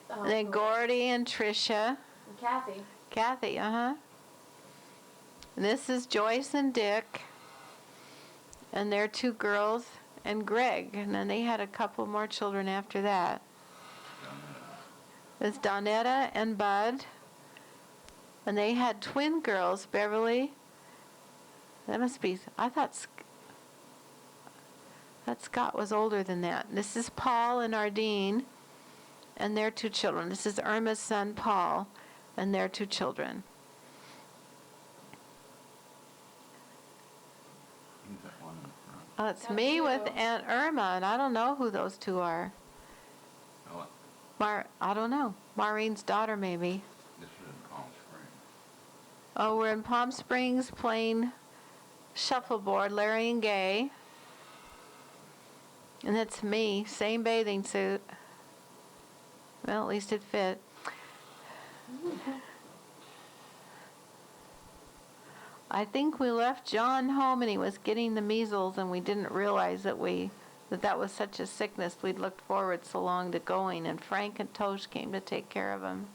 C: Oh,
B: And then
C: cool.
B: Gordy and Tricia.
C: And Kathy.
B: Kathy, uh-huh. And this is Joyce and Dick. And their 2 girls and Greg. And then they had a couple more children after that. It's Donetta and Bud. And they had twin girls, Beverly. That must be, I thought Scott was older than that. This is Paul and Ardeen and their 2 children. This is Irma's son, Paul, and their 2 children.
A: Who's that one in front?
B: Oh, it's
C: That's
B: me
C: you.
B: with Aunt Irma, and I don't know who those 2 are.
A: Oh,
B: I don't know. Maureen's daughter, maybe.
A: this is in Palm Springs.
B: Oh, we're in Palm Springs playing shuffleboard, Larry and Gay. And that's me, same bathing suit. Well, at least it fit. I think we left John home and he was getting the measles, and we didn't realize that that was such a sickness. We'd looked forward so long to going, and Frank and Tosh came to take care of him.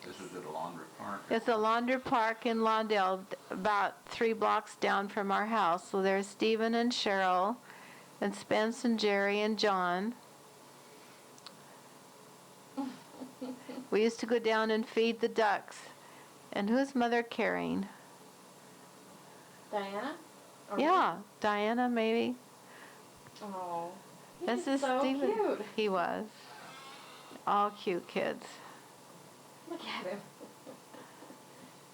A: This is at a laundry park.
B: It's a laundry park in Lawndale, about 3 blocks down from our house. So there's Stephen and Cheryl, and Spence and Jerry and John. We used to go down and feed the ducks. And who's Mother carrying?
C: Diana? Or
B: Yeah, Diana maybe.
C: Oh.
B: This
C: He's
B: is
C: so
B: Stephen.
C: cute.
B: He was. All cute kids.
C: Look at him.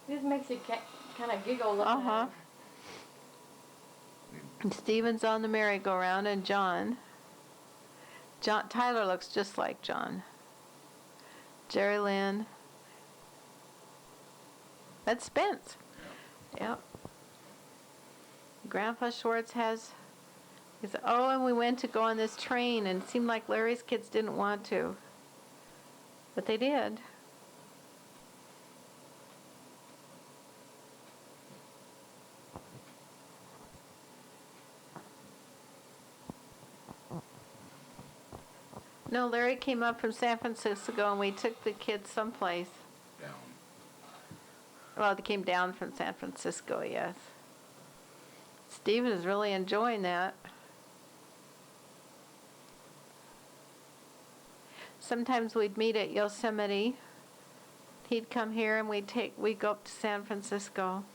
C: This makes you kind of giggle looking
B: Uh-huh.
C: at him.
B: And Stephen's on the merry-go-round, and John. Tyler looks just like John. Jerry Lynn. That's Spence. Yep. Grandpa Schwartz has. And we went to go on this train, and it seemed like Larry's kids didn't want to, but they did. No, Larry came up from San Francisco, and we took the kids someplace.
A: Down.
B: Well, they came down from San Francisco, yes. Stephen is really enjoying that. Sometimes we'd meet at Yosemite. He'd come here and we'd go up to San Francisco.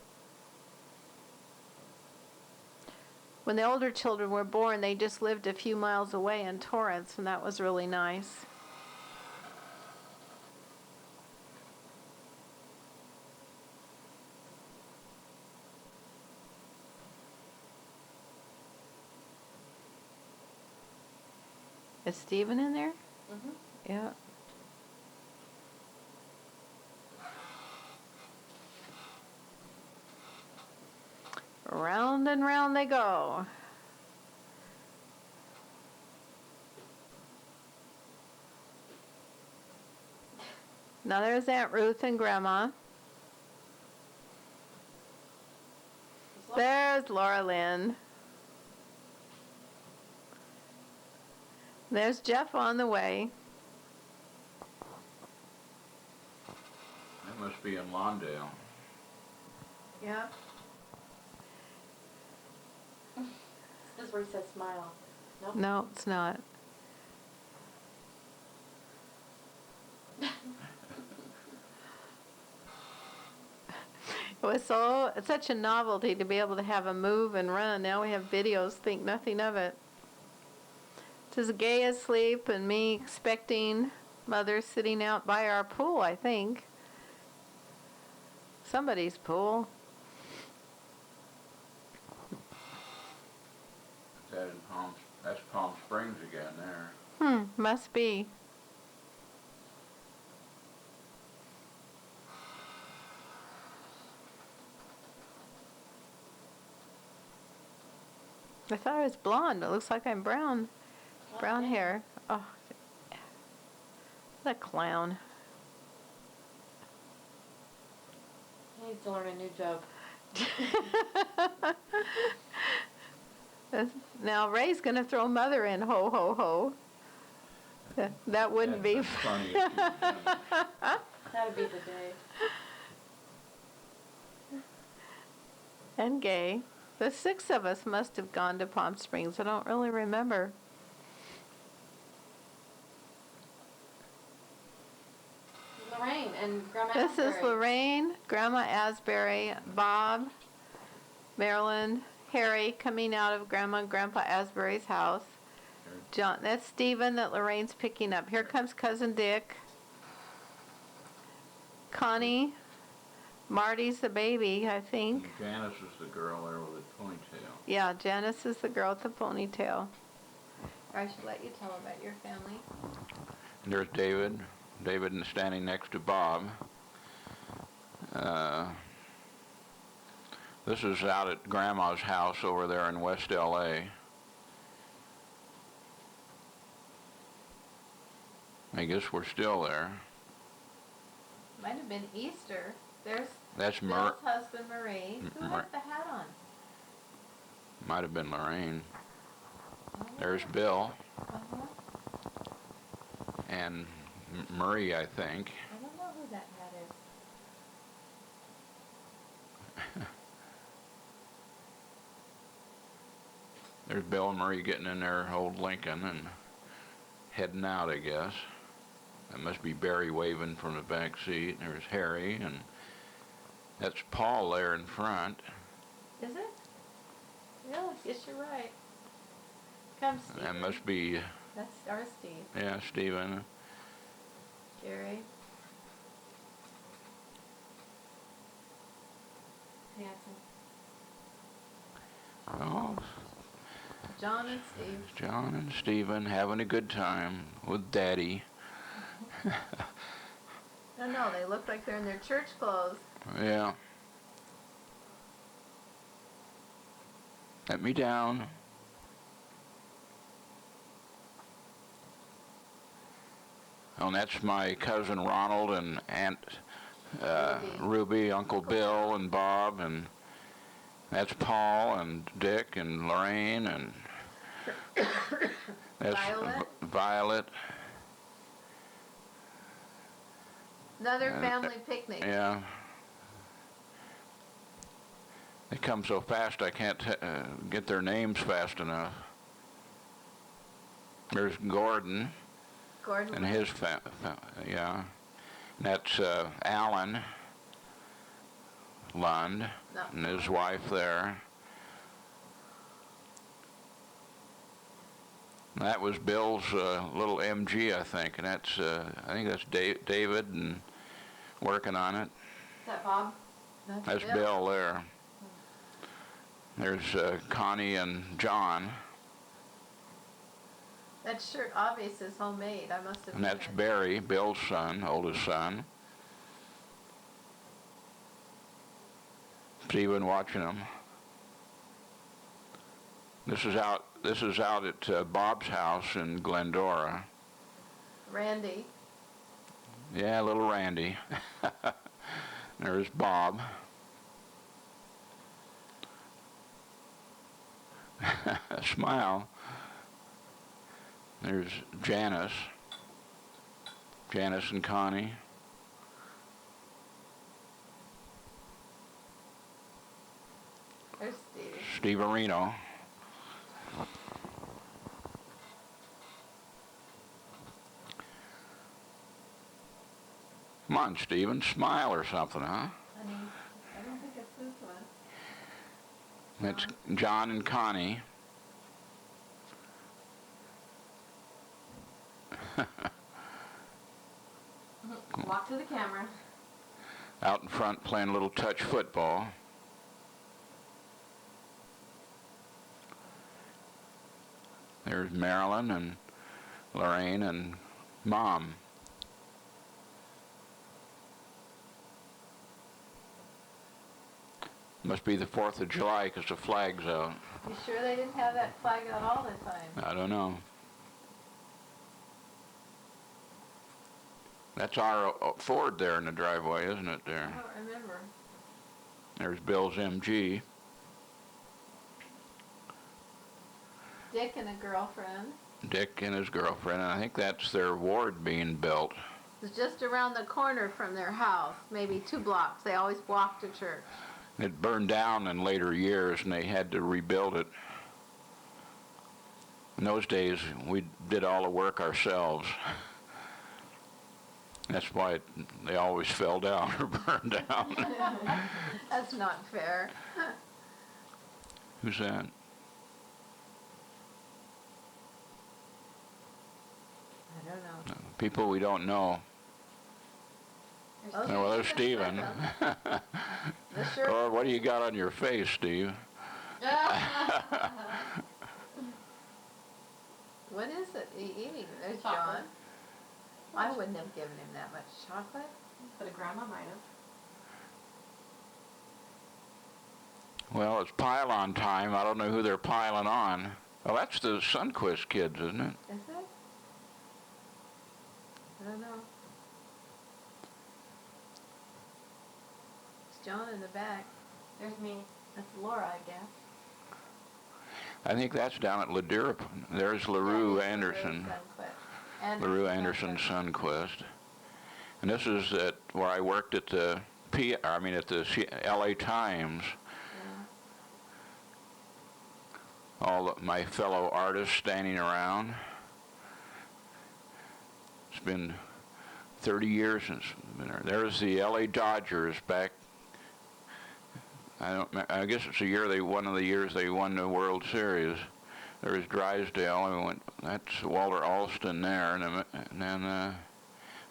B: When the older children were born, they just lived a few miles away in Torrance, and that was really nice. Is Stephen in there?
C: Mm-hmm.
B: Yeah. Round and round they go. Now there's Aunt Ruth and Grandma. There's Laura Lynn. There's Jeff on the way.
A: That must be in Lawndale.
B: Yeah.
C: This is where he says smile. Nope.
B: No, it's not. It's such a novelty to be able to have a move and run. Now we have videos, think nothing of it. This is Gay asleep and me expecting Mother sitting out by our pool, I think. Somebody's pool.
A: That's Palm Springs again there.
B: Must be. I thought I was blonde, but it looks like I'm brown. Brown
C: Okay.
B: hair. Oh, what a clown.
C: He needs to learn a new joke.
B: Now Ray's going to throw Mother in ho ho ho. That wouldn't be.
A: That's funny if you-
C: That'd be the day.
B: And Gay. The 6 of us must have gone to Palm Springs. I don't really remember.
C: Lorraine and Grandma
B: This is
C: Asbury.
B: Lorraine, Grandma Asbury, Bob, Marilyn, Harry coming out of Grandma and Grandpa Asbury's house. John, that's Stephen that Lorraine's picking up. Here comes Cousin Dick. Connie. Marty's the baby, I think.
A: And Janice is the girl there with the ponytail.
B: Yeah, Janice is the girl with the ponytail. I should let you tell about your family.
A: And there's David. David standing next to Bob. This is out at Grandma's house over there in West L.A. I guess we're still there.
B: Might have been Easter. There's
A: That's
B: Bill's husband, Marie. Who
A: Mar-
B: has the hat on?
A: might have been Lorraine. There's Bill
B: Uh-huh.
A: and Marie, I think.
B: I don't know who that hat is.
A: There's Bill and Marie getting in their old Lincoln and heading out, I guess. That must be Barry waving from the back seat. There's Harry, and that's Paul there in front.
B: Is it? Really? Yes, you're right. Come, Steve.
A: That must be,
B: That's our Steve.
A: yeah, Stephen.
B: Jerry.
C: Hanson.
A: Oh,
B: John and Steve.
A: John and Stephen having a good time with Daddy.
B: No, they look like they're in their church clothes.
A: Yeah. Let me down. Oh, and that's my cousin Ronald and Aunt Ruby, Uncle Bill and Bob, and that's Paul and Dick and Lorraine, and that's
B: Violet.
A: Violet.
B: Another family picnic.
A: Yeah. They come so fast I can't get their names fast enough. There's Gordon
B: Gordon.
A: and his yeah. And that's Alan Lund
B: No.
A: and his wife there. And that was Bill's little MG, I think, and that's I think that's David and working on it.
C: Is that Bob?
A: That's Bill there. There's Connie and John,
B: That shirt obvious is homemade. I must have.
A: and that's Barry, Bill's son, oldest son. Stephen watching them. This is out at Bob's house in Glendora.
B: Randy.
A: Yeah, little Randy. There's Bob. Smile. There's Janice. Janice and Connie.
B: There's Steve.
A: Steve Areno. Come on, Steven, smile or something, huh?
B: I don't think it's this one.
A: That's John and Connie.
C: Walk to the camera.
A: Out in front playing a little touch football. There's Marilyn and Lorraine and Mom. Must be the 4th of July because the flag's out.
B: You sure they didn't have that flag out all the time?
A: I don't know. That's our Ford there in the driveway, isn't it
B: I
A: there?
B: don't remember.
A: There's Bill's MG.
B: Dick and a girlfriend.
A: Dick and his girlfriend, and I think that's their ward being built.
B: It's just around the corner from their house, maybe 2 blocks. They always walk to church.
A: It burned down in later years, and they had to rebuild it. In those days, we did all the work ourselves. That's why they always fell down or burned down.
B: That's not fair.
A: Who's that?
B: I don't know.
A: People we don't know.
B: Okay.
A: Oh, well, there's Stephen.
B: The shirt.
A: Oh, what do you got on your face, Steve?
B: What is it eating? There's
C: Chocolate.
B: John. I wouldn't have given him that much chocolate.
C: But a grandma might have.
A: Well, it's pile-on time. I don't know who they're piling on. Well, that's the Sunquist kids, isn't it?
B: Is it? I don't know. It's John in the back.
C: There's me.
B: That's Laura, I guess.
A: I think that's down at Ladera. There's LaRue Anderson. LaRue Anderson Sunquist. And this is at where I worked at the LA Times.
B: Yeah.
A: All my fellow artists standing around. It's been 30 years since I've been there. There's the LA Dodgers back. I guess it's one of the years they won the World Series. There's Drysdale. That's Walter Alston there, and then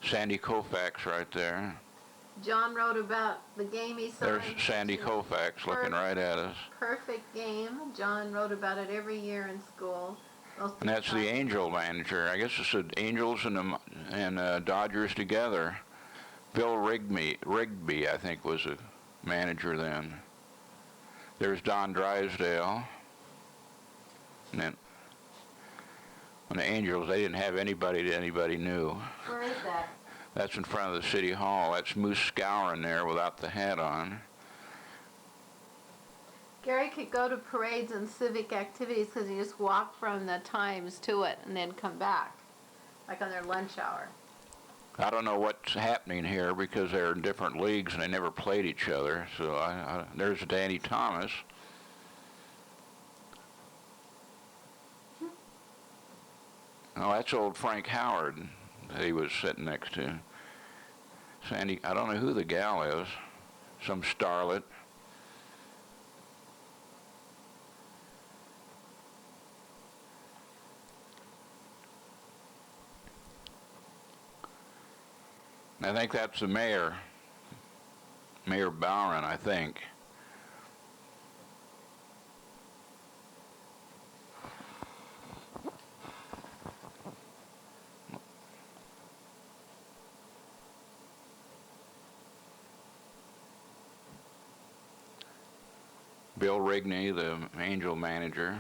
A: Sandy Koufax right there.
B: John wrote about the game he saw.
A: There's Sandy Koufax looking right at us.
B: Perfect game. John wrote about it every year in school.
A: And that's the Angel manager. I guess it's the Angels and Dodgers together. Bill Rigby, I think, was a manager then. There's Don Drysdale. And then when the Angels, they didn't have anybody that anybody knew.
B: Where is that?
A: That's in front of the City Hall. That's Moose Scourin there without the hat on.
B: Gary could go to parades and civic activities because he just walked from the Times to it and then come back, like on their lunch hour.
A: I don't know what's happening here because they're in different leagues and they never played each other. So there's Danny Thomas. Oh, that's old Frank Howard that he was sitting next to. Sandy, I don't know who the gal is. Some starlet. I think that's the mayor. Mayor Bowron, I think. Bill Rigney, the Angel manager.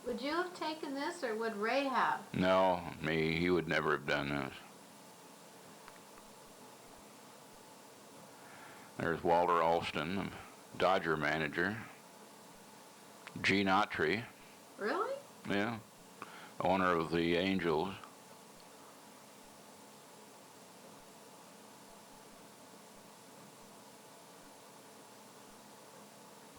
B: Would you have taken this, or would Ray have?
A: No, me. He would never have done this. There's Walter Alston, the Dodger manager. Gene Autry.
B: Really?
A: Yeah. Owner of the Angels.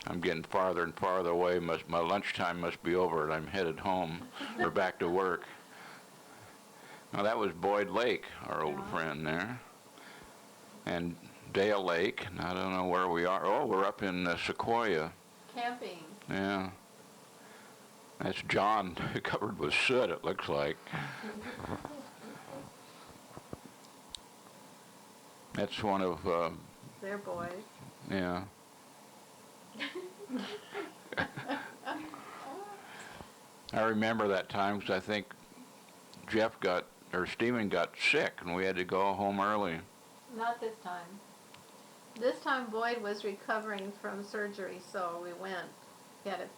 A: I'm getting farther and farther away. My lunchtime must be over, and I'm headed home or back to work. Now, that was Boyd Lake, our old friend there. And Dale Lake, and I don't know where we are. Oh, we're up in Sequoia.
B: Camping.
A: Yeah. That's John covered with soot, it looks like. That's one of,
B: Their boys.
A: yeah. I remember that time because I think Stephen got sick and we had to go home early.
B: Not this time. This time Boyd was recovering from surgery, so we went.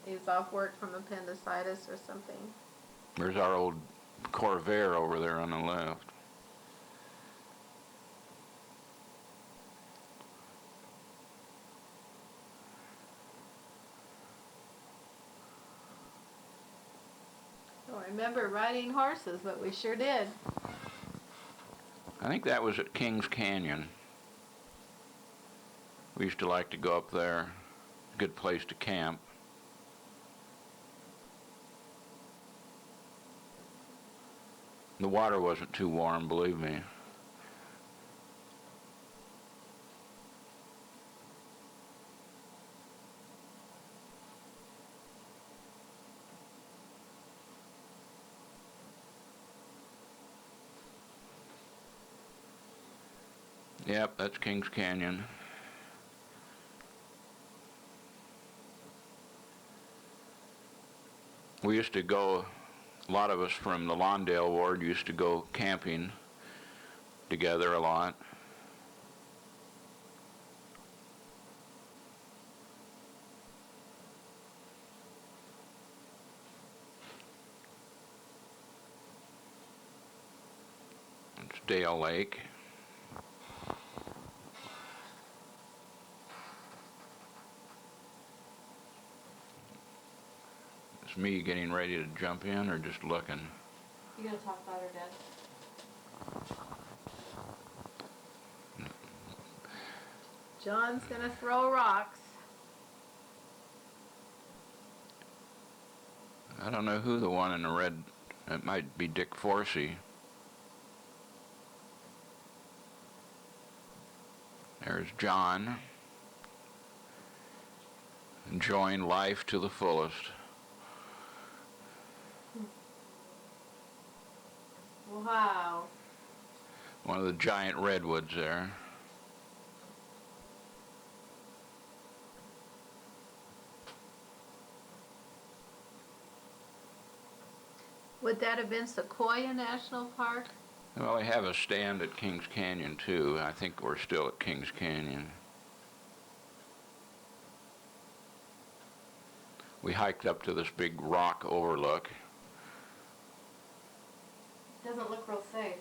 B: He was off work from appendicitis or something.
A: There's our old Corvair over there on the left.
B: Don't remember riding horses, but we sure did.
A: I think that was at Kings Canyon. We used to like to go up there. Good place to camp. The water wasn't too warm, believe me. Yep, that's Kings Canyon. We used to go, a lot of us from the Lawndale ward used to go camping together a lot. It's Dale Lake. It's me getting ready to jump in or just looking?
C: You gotta talk louder, Dad.
B: John's gonna throw rocks.
A: I don't know who the one in the red, it might be Dick Forsey. There's John, enjoying life to the fullest.
B: Wow.
A: One of the giant redwoods there.
B: Would that have been Sequoia National Park?
A: Well, they have a stand at Kings Canyon too. I think we're still at Kings Canyon. We hiked up to this big rock overlook.
C: Doesn't look real safe.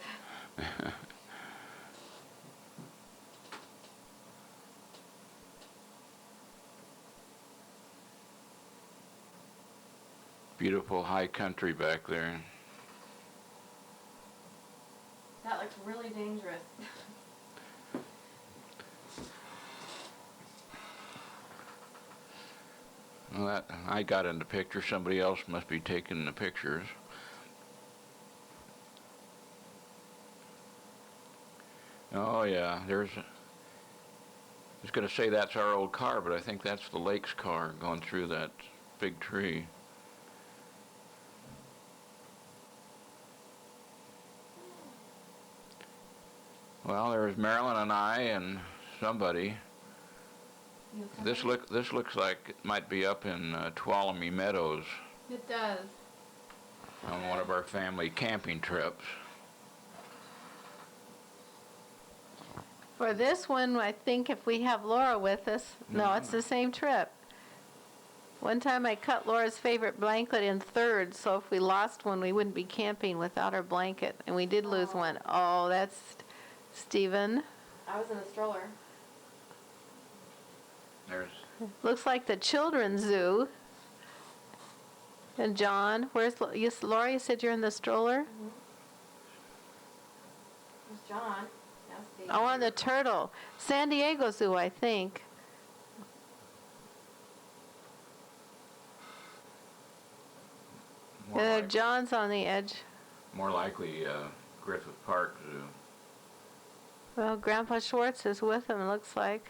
A: Beautiful high country back there.
C: That looks really dangerous.
A: Well, that, I got in the picture. Somebody else must be taking the pictures. Oh yeah, I was going to say that's our old car, but I think that's the Lake's car going through that big tree. Well, there's Marilyn and I and somebody. This looks like it might be up in Tuolumne Meadows.
B: It does.
A: On one of our family camping trips.
B: For this one, I think if we have Laura with us, no, it's the same trip. One time I cut Laura's favorite blanket in thirds, so if we lost one, we wouldn't be camping without our blanket. And we did lose one. Oh, that's Stephen.
C: I was in a stroller.
A: There's
B: Looks like the children's zoo. And John, where's Laura? You said you're in the stroller?
C: Mm-hmm. There's John. Now Steve.
B: Oh, on the turtle. San Diego Zoo, I think. John's on the edge.
A: more likely Griffith Park Zoo.
B: Well, Grandpa Schwartz is with him, it looks like.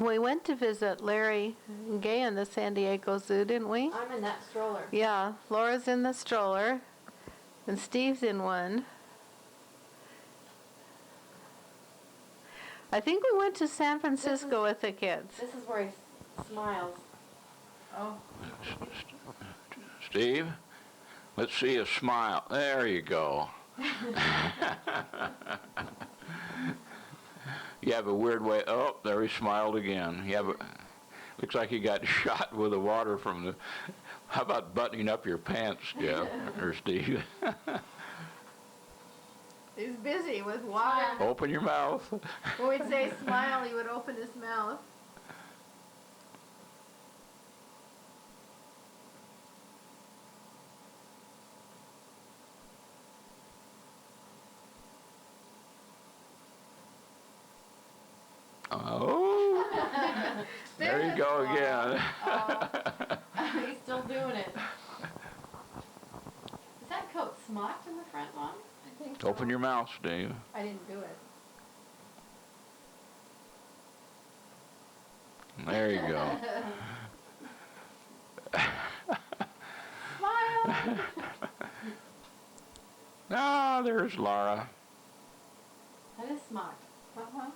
B: We went to visit Larry and Gay in the San Diego Zoo, didn't we?
C: I'm in that stroller.
B: Yeah, Laura's in the stroller, and Steve's in one. I think we went to San Francisco with the kids.
C: This is where he smiles. Oh.
A: Steve, let's see a smile. There you go. You have a weird way. Oh, there he smiled again. Looks like you got shot with the water from the... How about buttoning up your pants, Jeff, or Steve?
B: He's busy with water.
A: Open your mouth.
B: When we'd say smile, he would open his mouth.
A: Oh, there you go again.
C: He's still doing it. Is that coat smocked in the front one?
B: I think so.
A: Open your mouth, Steve.
B: I didn't do it.
A: There you go.
C: Smile!
A: Ah, there's Laura.
C: That is smocked.
B: Uh-huh.